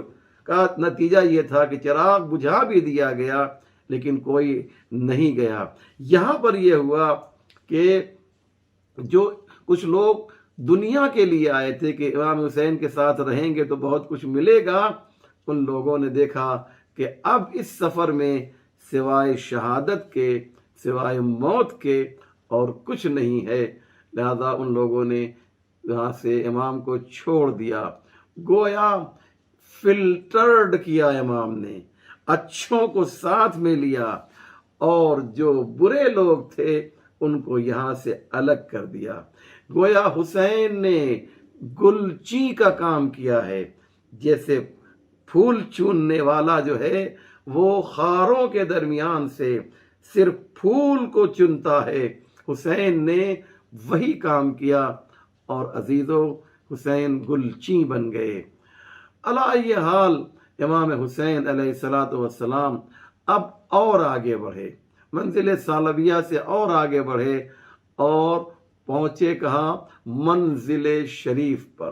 کا نتیجہ یہ تھا کہ چراغ بجھا بھی دیا گیا لیکن کوئی نہیں گیا. یہاں پر یہ ہوا کہ جو کچھ لوگ دنیا کے لیے آئے تھے کہ امام حسین کے ساتھ رہیں گے تو بہت کچھ ملے گا، ان لوگوں نے دیکھا کہ اب اس سفر میں سوائے شہادت کے، سوائے موت کے اور کچھ نہیں ہے. لہذا ان لوگوں نے وہاں سے امام کو چھوڑ دیا. گویا فلٹرڈ کیا امام نے، اچھوں کو ساتھ میں لیا اور جو برے لوگ تھے ان کو یہاں سے الگ کر دیا. گویا حسین نے گلچی کا کام کیا ہے. جیسے پھول چوننے والا جو ہے وہ خاروں کے درمیان سے صرف پھول کو چنتا ہے، حسین نے وہی کام کیا اور عزیزو حسین گلچی بن گئے. علی یہ حال امام حسین علیہ الصلوۃ والسلام اب اور آگے بڑھے، منزل ثعلبیہ سے اور آگے بڑھے اور پہنچے کہاں؟ منزل شریف پر.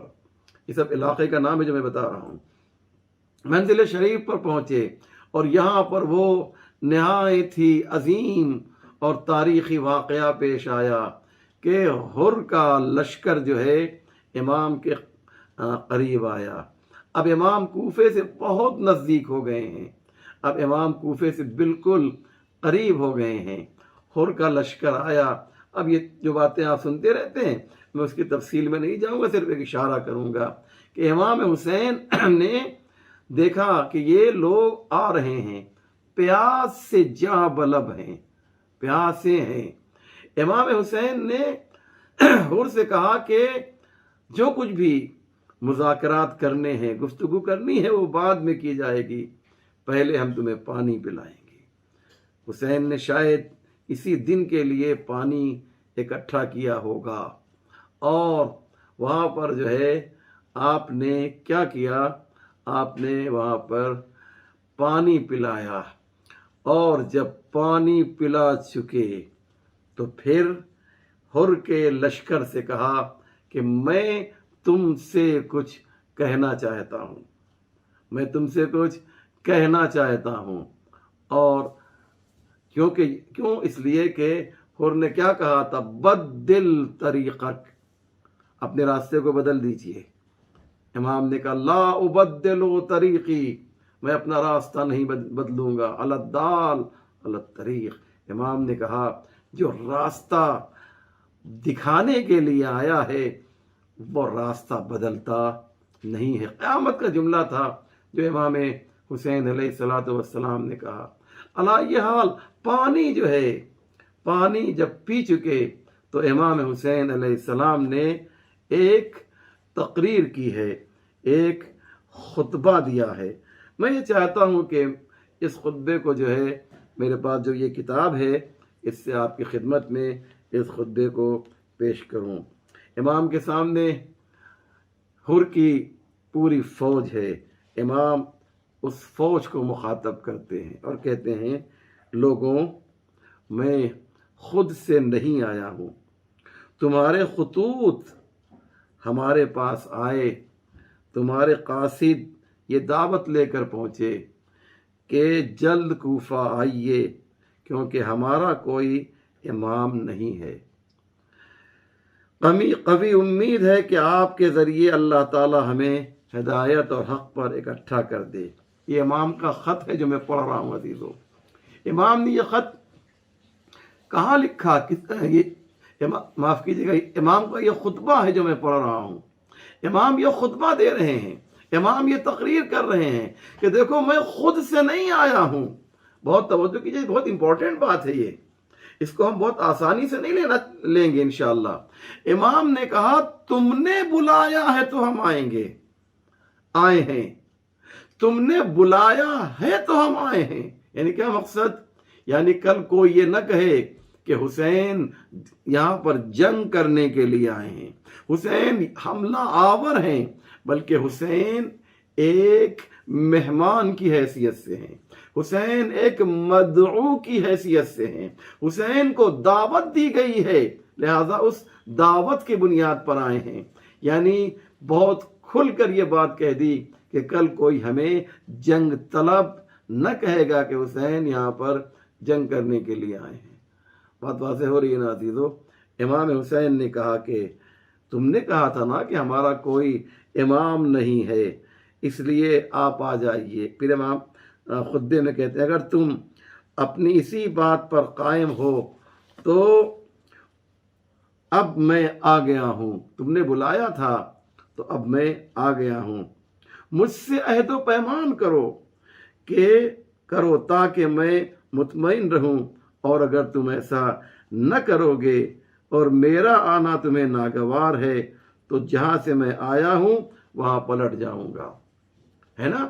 یہ سب علاقے کا نام ہے جو میں بتا رہا ہوں. منزل شریف پر پہنچے اور یہاں پر وہ نہایت ہی عظیم اور تاریخی واقعہ پیش آیا کہ حر کا لشکر جو ہے امام کے قریب آیا. اب امام کوفے سے بہت نزدیک ہو گئے ہیں. اب امام کوفے سے بالکل قریب ہو گئے ہیں، حر کا لشکر آیا۔ اب یہ جو باتیں آپ سنتے رہتے ہیں، میں اس کی تفصیل میں نہیں جاؤں گا، صرف ایک اشارہ کروں گا کہ امام حسین نے دیکھا کہ یہ لوگ آ رہے ہیں، پیاس سے جاں بلب ہیں، پیاسے ہیں۔ امام حسین نے حر سے کہا کہ جو کچھ بھی مذاکرات کرنے ہیں، گفتگو کرنی ہے، وہ بعد میں کی جائے گی، پہلے ہم تمہیں پانی پلائیں گے۔ حسین نے شاید اسی دن کے لیے پانی اکٹھا کیا ہوگا، اور وہاں پر جو ہے آپ نے کیا کیا، آپ نے وہاں پر پانی پلایا، اور جب پانی پلا چکے تو پھر حر کے لشکر سے کہا کہ میں تم سے کچھ کہنا چاہتا ہوں، میں تم سے کچھ کہنا چاہتا ہوں۔ اور کیوں؟ اس لیے کہ حر نے کیا کہا تھا، بدل طریقک، اپنے راستے کو بدل دیجئے۔ امام نے کہا لا ابدل طریقی، میں اپنا راستہ نہیں بدلوں گا، علی الدال علی الطریق۔ امام نے کہا جو راستہ دکھانے کے لیے آیا ہے وہ راستہ بدلتا نہیں ہے۔ قیامت کا جملہ تھا جو امام حسین علیہ الصلوۃ والسلام نے کہا۔ علی یہ حال پانی جو ہے، پانی جب پی چکے تو امام حسین علیہ السلام نے ایک تقریر کی ہے، ایک خطبہ دیا ہے۔ میں یہ چاہتا ہوں کہ اس خطبے کو جو ہے، میرے پاس جو یہ کتاب ہے، اس سے آپ کی خدمت میں اس خطبے کو پیش کروں۔ امام کے سامنے حر کی پوری فوج ہے، امام اس فوج کو مخاطب کرتے ہیں اور کہتے ہیں لوگوں، میں خود سے نہیں آیا ہوں، تمہارے خطوط ہمارے پاس آئے، تمہارے قاصد یہ دعوت لے کر پہنچے کہ جلد کوفہ آئیے، کیونکہ ہمارا کوئی امام نہیں ہے۔ قوی امید ہے کہ آپ کے ذریعے اللہ تعالی ہمیں ہدایت اور حق پر اکٹھا کر دے۔ یہ امام کا خط ہے جو میں پڑھ رہا ہوں عزیزو۔ امام نے یہ خط کہاں لکھا؟ معاف کیجیے گا، امام کا یہ خطبہ ہے جو میں پڑھ رہا ہوں۔ امام یہ خطبہ دے رہے ہیں، امام یہ تقریر کر رہے ہیں کہ دیکھو میں خود سے نہیں آیا ہوں۔ بہت توجہ کیجیے، بہت امپورٹنٹ بات ہے یہ، اس کو ہم بہت آسانی سے نہیں لیں گے انشاءاللہ۔ امام نے کہا تم نے بلایا ہے تو ہم آئیں گے، آئے ہیں، تم نے بلایا ہے تو ہم آئے ہیں۔ یعنی کیا مقصد؟ یعنی کل کوئی یہ نہ کہے کہ حسین یہاں پر جنگ کرنے کے لیے آئے ہیں، حسین حملہ آور ہیں، بلکہ حسین ایک مہمان کی حیثیت سے ہیں، حسین ایک مدعو کی حیثیت سے ہیں، حسین کو دعوت دی گئی ہے، لہذا اس دعوت کی بنیاد پر آئے ہیں۔ یعنی بہت کھل کر یہ بات کہہ دی کہ کل کوئی ہمیں جنگ طلب نہ کہے گا کہ حسین یہاں پر جنگ کرنے کے لیے آئے ہیں۔ بات واضح ہو رہی ہے نا عزیزو؟ امام حسین نے کہا کہ تم نے کہا تھا نا کہ ہمارا کوئی امام نہیں ہے، اس لیے آپ آ جائیے۔ پھر امام خطبے میں کہتے ہیں اگر تم اپنی اسی بات پر قائم ہو تو اب میں آ گیا ہوں، تم نے بلایا تھا تو اب میں آ گیا ہوں، مجھ سے عہد و پیمان کرو تاکہ میں مطمئن رہوں، اور اگر تم ایسا نہ کرو گے اور میرا آنا تمہیں ناگوار ہے تو جہاں سے میں آیا ہوں وہاں پلٹ جاؤں گا۔ ہے نا؟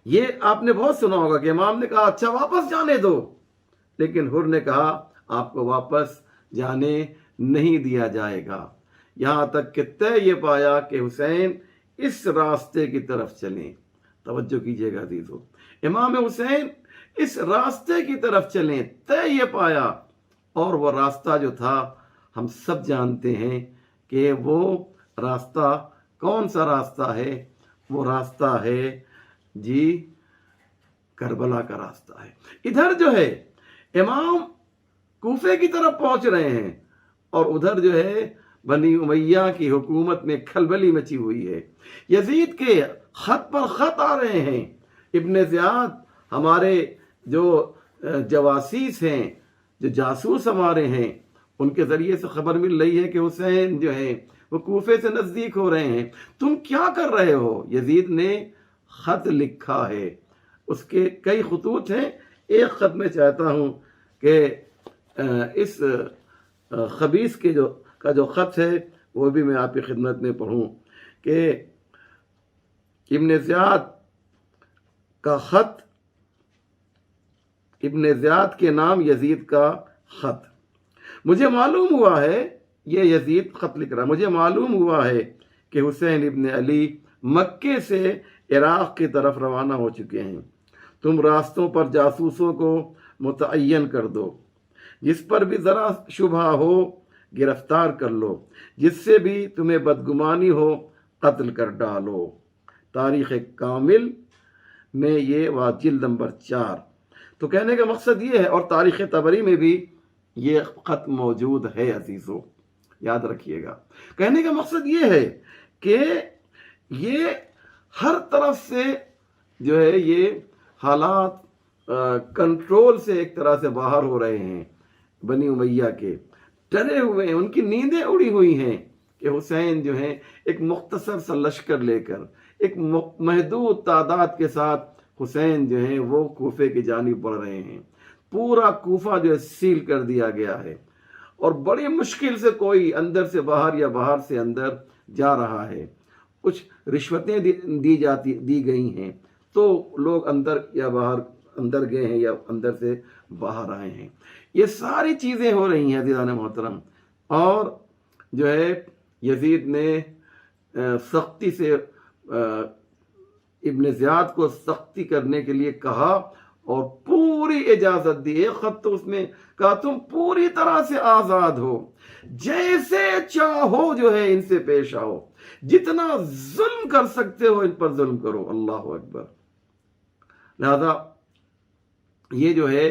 یہ آپ نے بہت سنا ہوگا کہ امام نے کہا اچھا واپس جانے دو، لیکن حر نے کہا آپ کو واپس جانے نہیں دیا جائے گا، یہاں تک کہ طے یہ پایا کہ حسین اس راستے کی طرف چلیں۔ توجہ کیجیے گا عزیزو، امام حسین اس راستے کی طرف چلیں، طے یہ پایا، اور وہ راستہ جو تھا ہم سب جانتے ہیں کہ وہ راستہ کون سا راستہ ہے؟ وہ راستہ ہے جی کربلا کا راستہ ہے۔ ادھر جو ہے امام کوفے کی طرف پہنچ رہے ہیں اور ادھر جو ہے بنی امیہ کی حکومت میں کھلبلی مچی ہوئی ہے، یزید کے خط پر خط آ رہے ہیں، ابن زیاد ہمارے جو جواسیس ہیں، جو جاسوس ہمارے ہیں، ان کے ذریعے سے خبر مل رہی ہے کہ حسین جو ہے وہ کوفے سے نزدیک ہو رہے ہیں، تم کیا کر رہے ہو؟ یزید نے خط لکھا ہے، اس کے کئی خطوط ہیں، ایک خط میں چاہتا ہوں کہ اس خبیث کے جو خط ہے وہ بھی میں آپ کی خدمت میں پڑھوں کہ ابن زیاد کا خط، ابن زیاد کے نام یزید کا خط. مجھے معلوم ہوا ہے، یہ یزید خط لکھ رہا ہے، مجھے معلوم ہوا ہے کہ حسین ابن علی مکے سے عراق کی طرف روانہ ہو چکے ہیں. تم راستوں پر جاسوسوں کو متعین کر دو، جس پر بھی ذرا شبہ ہو گرفتار کر لو، جس سے بھی تمہیں بدگمانی ہو قتل کر ڈالو. تاریخ کامل میں یہ جلد نمبر 4. تو کہنے کا مقصد یہ ہے، اور تاریخ طبری میں بھی یہ خط موجود ہے عزیزو، یاد رکھیے گا. کہنے کا مقصد یہ ہے کہ یہ ہر طرف سے جو ہے یہ حالات کنٹرول سے ایک طرح سے باہر ہو رہے ہیں. بنی امیہ کے ڈرے ہوئے ہیں، ان کی نیندیں اڑی ہوئی ہیں کہ حسین جو ہے ایک مختصر سا لشکر لے کر، ایک محدود تعداد کے ساتھ حسین جو ہے وہ کوفے کی جانب بڑھ رہے ہیں. پورا کوفہ جو ہے سیل کر دیا گیا ہے، اور بڑی مشکل سے کوئی اندر سے باہر یا باہر سے اندر جا رہا ہے. کچھ رشوتیں دی گئی ہیں تو لوگ اندر یا باہر اندر گئے ہیں یا اندر سے باہر آئے ہیں. یہ ساری چیزیں ہو رہی ہیں عزیزان محترم. اور جو ہے یزید نے سختی سے ابن زیاد کو سختی کرنے کے لیے کہا اور پوری اجازت دی. ایک خط تو اس میں کہا تم پوری طرح سے آزاد ہو، جیسے چاہو جو ہے ان سے پیش آؤ، جتنا ظلم کر سکتے ہو ان پر ظلم کرو. اللہ اکبر. لہذا یہ جو ہے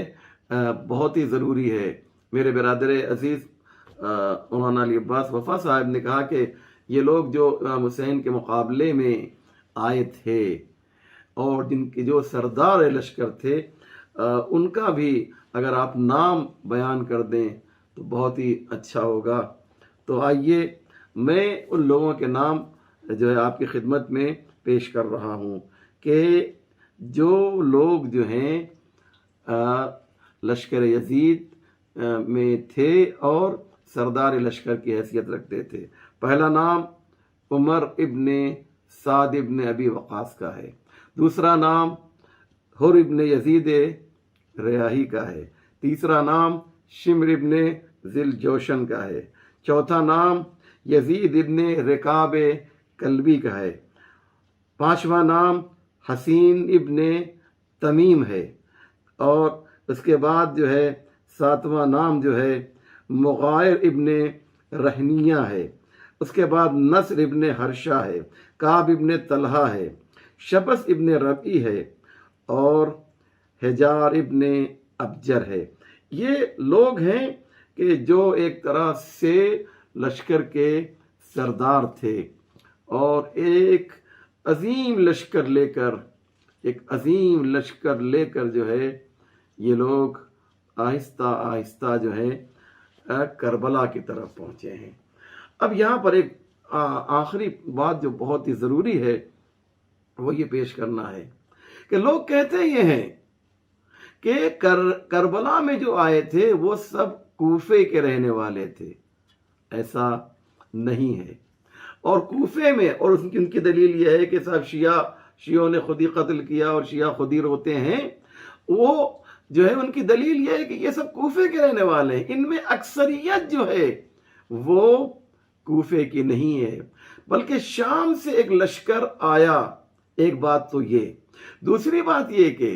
بہت ہی ضروری ہے. میرے برادر عزیز مولانا علی عباس وفا صاحب نے کہا کہ یہ لوگ جو امام حسین کے مقابلے میں آئے تھے اور جن کے جو سردار لشکر تھے ان کا بھی اگر آپ نام بیان کر دیں تو بہت ہی اچھا ہوگا. تو آئیے میں ان لوگوں کے نام جو ہے آپ کی خدمت میں پیش کر رہا ہوں کہ جو لوگ جو ہیں لشکر یزید میں تھے اور سردار لشکر کی حیثیت رکھتے تھے. پہلا نام عمر ابن سعد ابن ابی وقاص کا ہے. دوسرا نام حر ابن یزید ریاحی کا ہے. تیسرا نام شمر ابن ذل جوشن کا ہے. چوتھا نام یزید ابن رکاب کلبی کا ہے. پانچواں نام حسین ابن تمیم ہے. اور اس کے بعد جو ہے ساتواں نام جو ہے مغائر ابن رہنیہ ہے. اس کے بعد نصر ابن حرشہ ہے. کعب ابن طلحہ ہے. شبس ابن ربعی ہے اور حجار ابن ابجر ہے. یہ لوگ ہیں کہ جو ایک طرح سے لشکر کے سردار تھے اور ایک عظیم لشکر لے کر جو ہے یہ لوگ آہستہ آہستہ جو ہے کربلا کی طرف پہنچے ہیں. اب یہاں پر ایک آخری بات جو بہت ہی ضروری ہے وہ یہ پیش کرنا ہے کہ لوگ کہتے یہ ہیں کہ کربلا میں جو آئے تھے وہ سب کوفے کے رہنے والے تھے. ایسا نہیں ہے. اور کوفے میں، اور ان کی دلیل یہ ہے کہ سب شیعوں نے خود ہی قتل کیا اور شیعہ خود ہی روتے ہیں، وہ جو ہے ان کی دلیل یہ ہے کہ یہ سب کوفے کے رہنے والے ہیں. ان میں اکثریت جو ہے وہ کوفے کی نہیں ہے بلکہ شام سے ایک لشکر آیا. ایک بات تو یہ. دوسری بات یہ کہ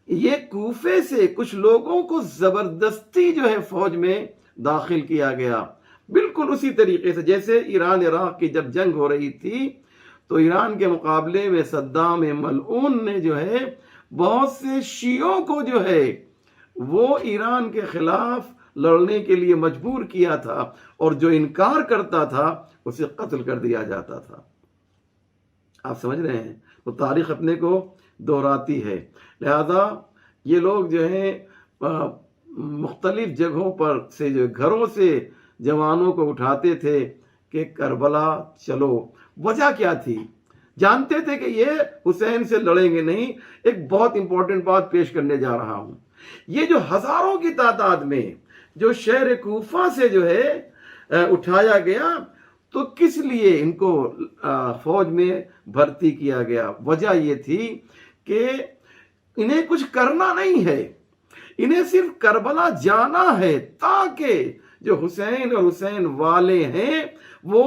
یہ کوفے سے کچھ لوگوں کو زبردستی جو ہے فوج میں داخل کیا گیا، بالکل اسی طریقے سے جیسے ایران عراق کی جب جنگ ہو رہی تھی تو ایران کے مقابلے میں صدام ملعون نے جو ہے بہت سے شیعوں کو جو ہے وہ ایران کے خلاف لڑنے کے لیے مجبور کیا تھا، اور جو انکار کرتا تھا اسے قتل کر دیا جاتا تھا. آپ سمجھ رہے ہیں؟ تو تاریخ اپنے کو دہراتی ہے. لہذا یہ لوگ جو ہیں مختلف جگہوں پر سے جو گھروں سے جوانوں کو اٹھاتے تھے کہ کربلا چلو. وجہ کیا تھی؟ جانتے تھے کہ یہ حسین سے لڑیں گے نہیں. ایک بہت امپورٹنٹ بات پیش کرنے جا رہا ہوں. یہ جو ہزاروں کی تعداد میں جو شہر کوفہ سے جو ہے اٹھایا گیا، تو کس لیے ان کو فوج میں بھرتی کیا گیا؟ وجہ یہ تھی کہ انہیں کچھ کرنا نہیں ہے، انہیں صرف کربلا جانا ہے تاکہ جو حسین اور حسین والے ہیں وہ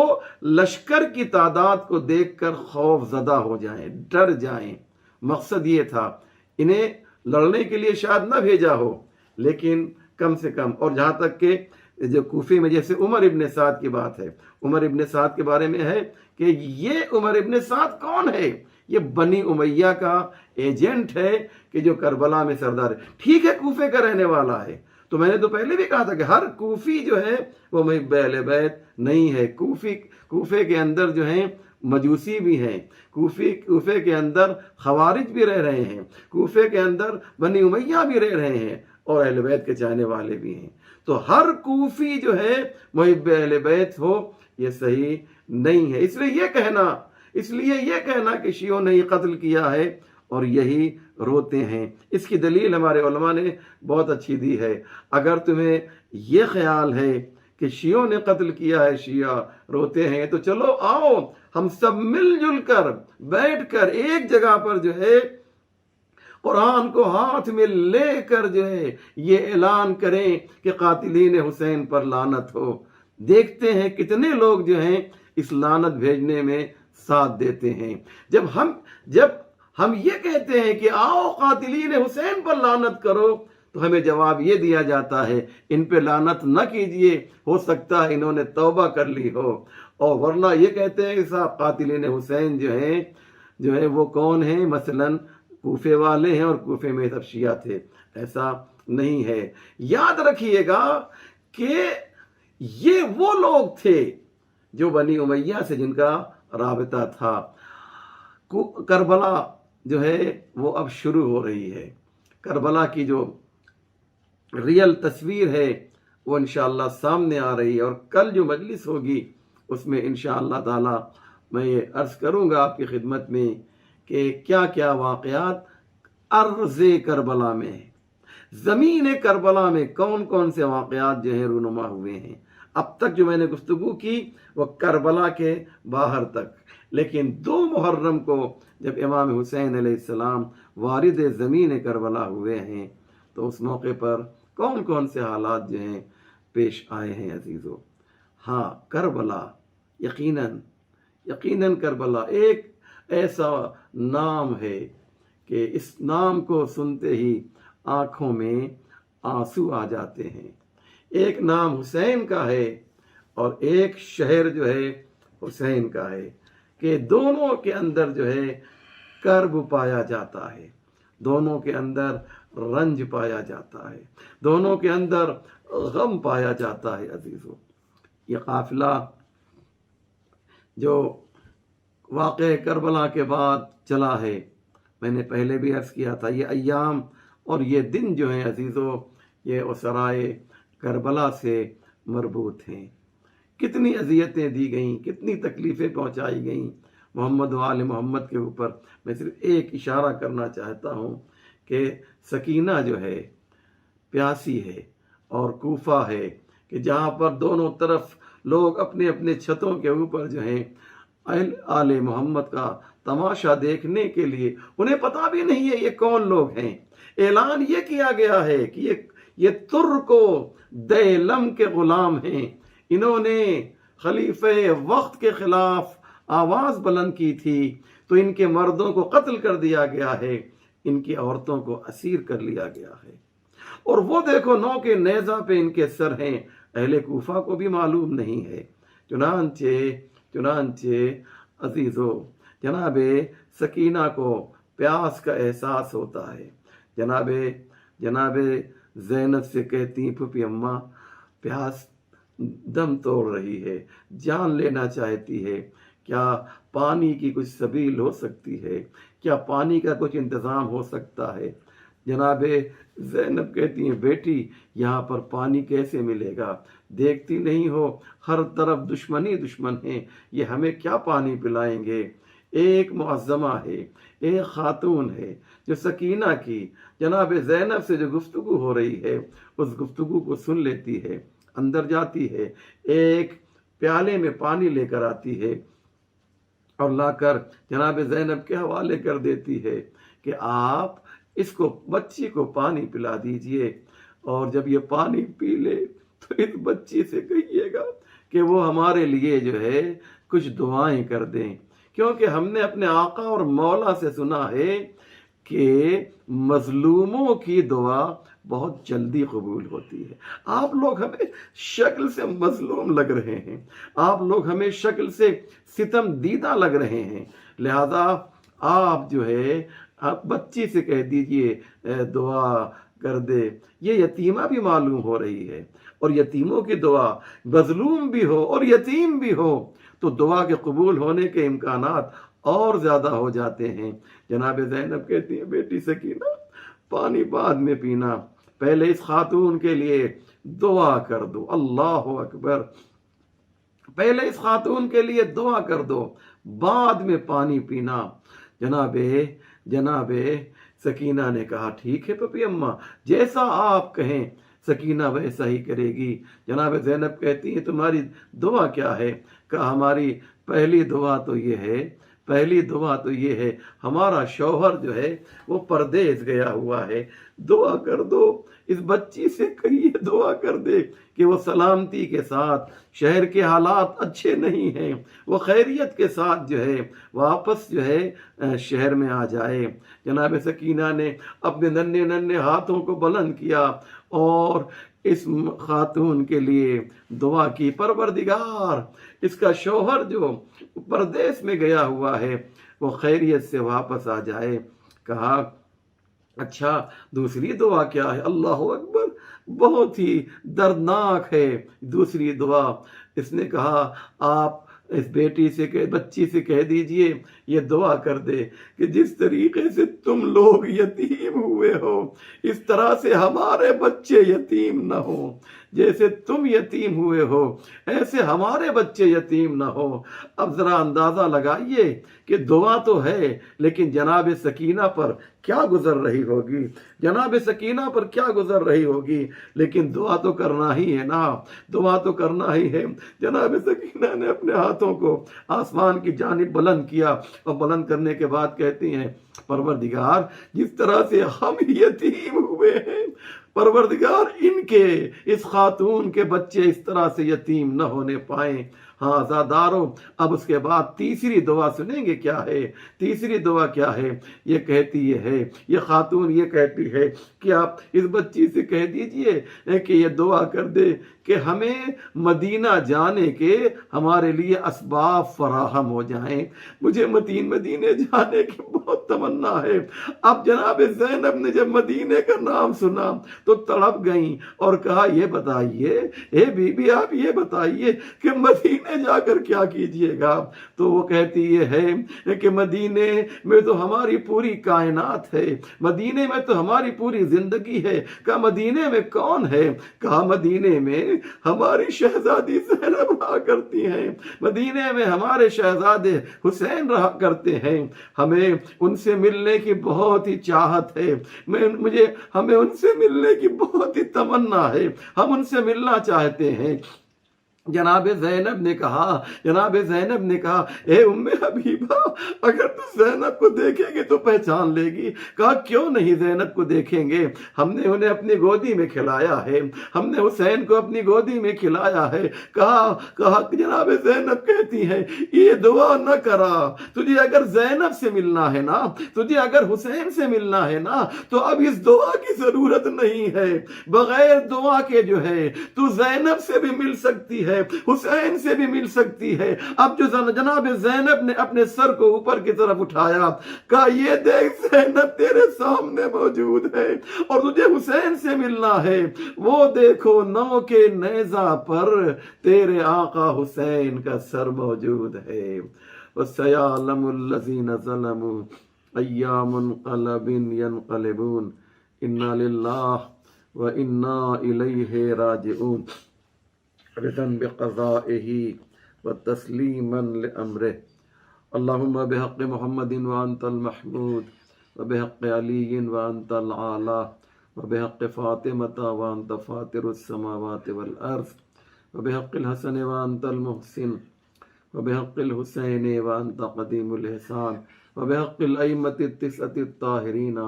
لشکر کی تعداد کو دیکھ کر خوف زدہ ہو جائیں، ڈر جائیں. مقصد یہ تھا. انہیں لڑنے کے لیے شاید نہ بھیجا ہو، لیکن کم سے کم. اور جہاں تک کہ جو کوفے میں جیسے عمر ابن سعد کی بات ہے، عمر ابن سعد کے بارے میں ہے کہ یہ عمر ابن سعد کون ہے؟ یہ بنی امیہ کا ایجنٹ ہے کہ جو کربلا میں سردار ہے. ٹھیک ہے کوفے کا رہنے والا ہے، تو میں نے تو پہلے بھی کہا تھا کہ ہر کوفی جو ہے وہ محب اہل بیت نہیں ہے. کوفے کے اندر جو ہیں مجوسی بھی ہیں، کوفے کے اندر خوارج بھی رہ رہے ہیں، کوفے کے اندر بنی امیہ بھی رہ رہے ہیں، اور اہل بیت کے چاہنے والے بھی ہیں. تو ہر کوفی جو ہے محب اہل بیت ہو، یہ صحیح نہیں ہے. اس لیے یہ کہنا کہ شیعوں نے یہ قتل کیا ہے اور یہی روتے ہیں. اس کی دلیل ہمارے علماء نے بہت اچھی دی ہے. اگر تمہیں یہ خیال ہے کہ شیعوں نے قتل کیا ہے، شیعہ روتے ہیں، تو چلو آؤ ہم سب مل جل کر بیٹھ کر ایک جگہ پر جو ہے قرآن کو ہاتھ میں لے کر جو ہے یہ اعلان کریں کہ قاتلین حسین پر لعنت ہو. دیکھتے ہیں کتنے لوگ جو ہیں اس لعنت بھیجنے میں ساتھ دیتے ہیں. جب ہم یہ کہتے ہیں کہ آؤ قاتلین حسین پر لعنت کرو، تو ہمیں جواب یہ دیا جاتا ہے ان پہ لعنت نہ کیجئے، ہو سکتا ہے انہوں نے توبہ کر لی ہو. اور ورنہ یہ کہتے ہیں کہ صاحب قاتلین حسین جو ہے وہ کون ہیں؟ مثلاً کوفے والے ہیں، اور کوفے میں سب شیعہ تھے. ایسا نہیں ہے. یاد رکھیے گا کہ یہ وہ لوگ تھے جو بنی امیہ سے جن کا رابطہ تھا. کربلا جو ہے وہ اب شروع ہو رہی ہے. کربلا کی جو ریئل تصویر ہے وہ انشاءاللہ سامنے آ رہی ہے. اور کل جو مجلس ہوگی اس میں انشاءاللہ تعالی میں یہ عرض کروں گا آپ کی خدمت میں کہ کیا کیا واقعات ارض کربلا میں، زمین کربلا میں کون کون سے واقعات جو ہیں رونما ہوئے ہیں. اب تک جو میں نے گفتگو کی وہ کربلا کے باہر تک، لیکن 2 محرم کو جب امام حسین علیہ السلام وارد زمین کربلا ہوئے ہیں تو اس موقع پر کون کون سے حالات جو ہیں پیش آئے ہیں عزیزو. ہاں کربلا یقیناً کربلا ایک ایسا نام ہے کہ اس نام کو سنتے ہی آنکھوں میں آنسو آ جاتے ہیں. ایک نام حسین کا ہے اور ایک شہر جو ہے حسین کا ہے، کہ دونوں کے اندر جو ہے کرب پایا جاتا ہے، دونوں کے اندر رنج پایا جاتا ہے، دونوں کے اندر غم پایا جاتا ہے عزیزو. یہ قافلہ جو واقع کربلا کے بعد چلا ہے، میں نے پہلے بھی عرض کیا تھا، یہ ایام اور یہ دن جو ہیں عزیزو یہ اسرائے کربلا سے مربوط ہیں. کتنی اذیتیں دی گئیں، کتنی تکلیفیں پہنچائی گئیں محمد و آل محمد کے اوپر. میں صرف ایک اشارہ کرنا چاہتا ہوں کہ سکینہ جو ہے پیاسی ہے، اور کوفہ ہے کہ جہاں پر دونوں طرف لوگ اپنے اپنے چھتوں کے اوپر جو ہیں آل محمد کا تماشا دیکھنے کے لیے، انہیں پتہ بھی نہیں ہے یہ کون لوگ ہیں. اعلان یہ کیا گیا ہے کہ یہ ترک و دیلم کے غلام ہیں، انہوں نے خلیفہ وقت کے خلاف آواز بلند کی تھی تو ان کے مردوں کو قتل کر دیا گیا ہے، ان کی عورتوں کو اسیر کر لیا گیا ہے. اور وہ دیکھو 9 کے نیزہ پہ ان کے سر ہیں. اہل کوفہ کو بھی معلوم نہیں ہے. چنانچہ عزیزو جناب سکینہ کو پیاس کا احساس ہوتا ہے. جناب زینب سے کہتی پھوپھی اماں پیاس دم توڑ رہی ہے، جان لینا چاہتی ہے، کیا پانی کی کچھ سبیل ہو سکتی ہے، کیا پانی کا کچھ انتظام ہو سکتا ہے؟ جناب زینب کہتی ہیں بیٹی یہاں پر پانی کیسے ملے گا، دیکھتی نہیں ہو ہر طرف دشمنی دشمن ہیں، یہ ہمیں کیا پانی پلائیں گے۔ ایک معظمہ ہے، ایک خاتون ہے جو سکینہ کی جناب زینب سے جو گفتگو ہو رہی ہے اس گفتگو کو سن لیتی ہے، اندر جاتی ہے، ایک پیالے میں پانی لے کر آتی ہے اور لا کر جناب زینب کے حوالے کر دیتی ہے کہ آپ اس کو بچی کو پانی پلا دیجئے، اور جب یہ پانی پی لے تو اس بچی سے کہیے گا کہ وہ ہمارے لیے جو ہے کچھ دعائیں کر دیں، کیونکہ ہم نے اپنے آقا اور مولا سے سنا ہے کہ مظلوموں کی دعا بہت جلدی قبول ہوتی ہے۔ آپ لوگ ہمیں شکل سے مظلوم لگ رہے ہیں، آپ لوگ ہمیں شکل سے ستم دیدہ لگ رہے ہیں، لہذا آپ جو ہے آپ بچی سے کہہ دیجئے دعا کر دے۔ یہ یتیمہ بھی معلوم ہو رہی ہے، اور یتیموں کی دعا مظلوم بھی ہو اور یتیم بھی ہو تو دعا کے قبول ہونے کے امکانات اور زیادہ ہو جاتے ہیں۔ جناب زینب کہتی ہیں بیٹی سکینہ پانی بعد میں پینا، پہلے اس خاتون کے لیے دعا کر دو۔ اللہ اکبر، پہلے اس خاتون کے لیے دعا کر دو، بعد میں پانی پینا۔ جناب سکینہ نے کہا ٹھیک ہے پپی اماں، جیسا آپ کہیں سکینہ ویسا ہی کرے گی۔ جناب زینب کہتی ہیں تمہاری دعا کیا ہے؟ کہا ہماری پہلی دعا تو یہ ہے ہمارا شوہر جو ہے وہ پردیس گیا ہوا ہے، دعا کر دو، اس بچی سے کہیے دعا کر دے کہ وہ سلامتی کے ساتھ، شہر کے حالات اچھے نہیں ہیں، وہ خیریت کے ساتھ جو ہے واپس جو ہے شہر میں آ جائے۔ جناب سکینہ نے اپنے ننھے ننھے ہاتھوں کو بلند کیا اور اس خاتون کے لیے دعا کی، پروردگار اس کا شوہر جو پردیس میں گیا ہوا ہے وہ خیریت سے واپس آ جائے۔ کہا اچھا دوسری دعا کیا ہے؟ اللہ اکبر، بہت ہی دردناک ہے دوسری دعا۔ اس نے کہا آپ اس بچی سے کہہ دیجئے یہ دعا کر دے کہ جس طریقے سے تم لوگ یتیم ہوئے ہو اس طرح سے ہمارے بچے یتیم نہ ہوں، جیسے تم یتیم ہوئے ہو ایسے ہمارے بچے یتیم نہ ہو۔ اب ذرا اندازہ لگائیے کہ دعا تو ہے لیکن جناب سکینہ پر کیا گزر رہی ہوگی، جناب سکینہ پر کیا گزر رہی ہوگی، لیکن دعا تو کرنا ہی ہے نا، دعا تو کرنا ہی ہے۔ جناب سکینہ نے اپنے ہاتھوں کو آسمان کی جانب بلند کیا اور بلند کرنے کے بعد کہتی ہیں پروردگار جس طرح سے ہم یتیم ہوئے ہیں، پروردگار ان کے اس خاتون کے بچے اس طرح سے یتیم نہ ہونے پائیں۔ ہاں عزادارو، اب اس کے بعد تیسری دعا سنیں گے کیا ہے؟ تیسری دعا کیا ہے؟ یہ خاتون یہ کہتی ہے کہ آپ اس بچی سے کہہ دیجئے کہ یہ دعا کر دے کہ ہمیں مدینہ جانے کے ہمارے لیے اسباب فراہم ہو جائیں، مجھے مدینے جانے کی بہت تمنا ہے۔ اب جناب زینب نے جب مدینے کا نام سنا تو تڑپ گئیں اور کہا یہ بتائیے اے بی بی آپ یہ بتائیے کہ مدینے جا کر کیا کیجئے گا؟ تو وہ کہتی یہ ہے کہ مدینے میں تو ہماری پوری کائنات ہے، مدینے میں تو ہماری پوری زندگی ہے۔ کہا مدینے میں کون ہے؟ کہا مدینے میں ہماری شہزادی زینب رہا کرتی ہیں، مدینے میں ہمارے شہزادے حسین رہا کرتے ہیں، ہمیں ان سے ملنے کی بہت ہی چاہت ہے، ہمیں ان سے ملنے کی بہت ہی تمنا ہے، ہم ان سے ملنا چاہتے ہیں۔ جناب زینب نے کہا اے ام حبیبہ اگر تو زینب کو دیکھیں گے تو پہچان لے گی۔ کہا کیوں نہیں زینب کو دیکھیں گے، ہم نے انہیں اپنی گودی میں کھلایا ہے، ہم نے حسین کو اپنی گودی میں کھلایا ہے۔ کہا جناب زینب کہتی ہیں یہ دعا نہ کرا، تجھے اگر زینب سے ملنا ہے نا، تجھے اگر حسین سے ملنا ہے نا تو اب اس دعا کی ضرورت نہیں ہے، بغیر دعا کے جو ہے تو زینب سے بھی مل سکتی ہے، حسین سے بھی مل سکتی ہے۔ اب جو جناب زینب نے اپنے سر کو اوپر کی طرف اٹھایا، کہا یہ دیکھ زینب تیرے سامنے موجود ہے، اور تجھے حسین سے ملنا ہے، وہ دیکھو نو کے نیزہ پر تیرے آقا حسین کا سر موجود ہے۔ وَسَيَعْلَمُ الَّذِينَ ظَلَمُوا أَيَّ مُنْقَلَبٍ يَنْقَلِبُونَ انا للہ و انا الیہ راجعون رضا بقضائہ و تسلیما لامرہ اللہم بحق محمد وانت المحمود وبحق علی وانت العالی وبحق فاطمة وانت فاطر السماوات والارض وبحق الحسن وانت المحسن وبحق الحسین وانت قدیم الاحسان وبحق الائمة التسعة الطاہرین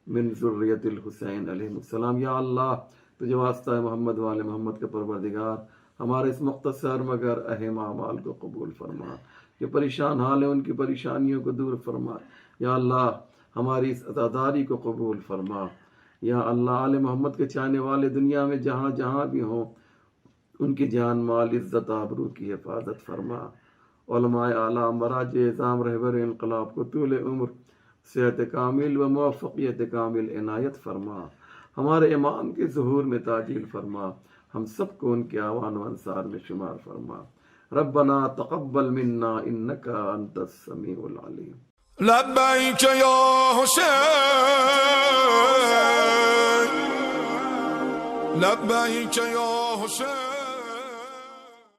من ذریت الحسین علیہ السلام۔ یا اللہ تجھے واسطہ ہے محمد والے محمد کے پروردگار، ہمارے اس مختصر مگر اہم اعمال کو قبول فرما، جو پریشان حال ہیں ان کی پریشانیوں کو دور فرما۔ یا اللہ ہماری اس عزاداری کو قبول فرما۔ یا اللہ آل محمد کے چاہنے والے دنیا میں جہاں جہاں بھی ہوں ان کی جان مال عزت آبرو کی حفاظت فرما۔ علماء اعلیٰ مراجع اعظام رہبر انقلاب کو طول عمر صحت کامل و موفقیت کامل عنایت فرما، ہمارے امام کے ظہور میں تعجیل فرما، ہم سب کو ان کے اعوان و انصار میں شمار فرما۔ ربنا تقبل منا انک انت السمیع العلیم۔ لبیک یا حسین، لبیک یا حسین۔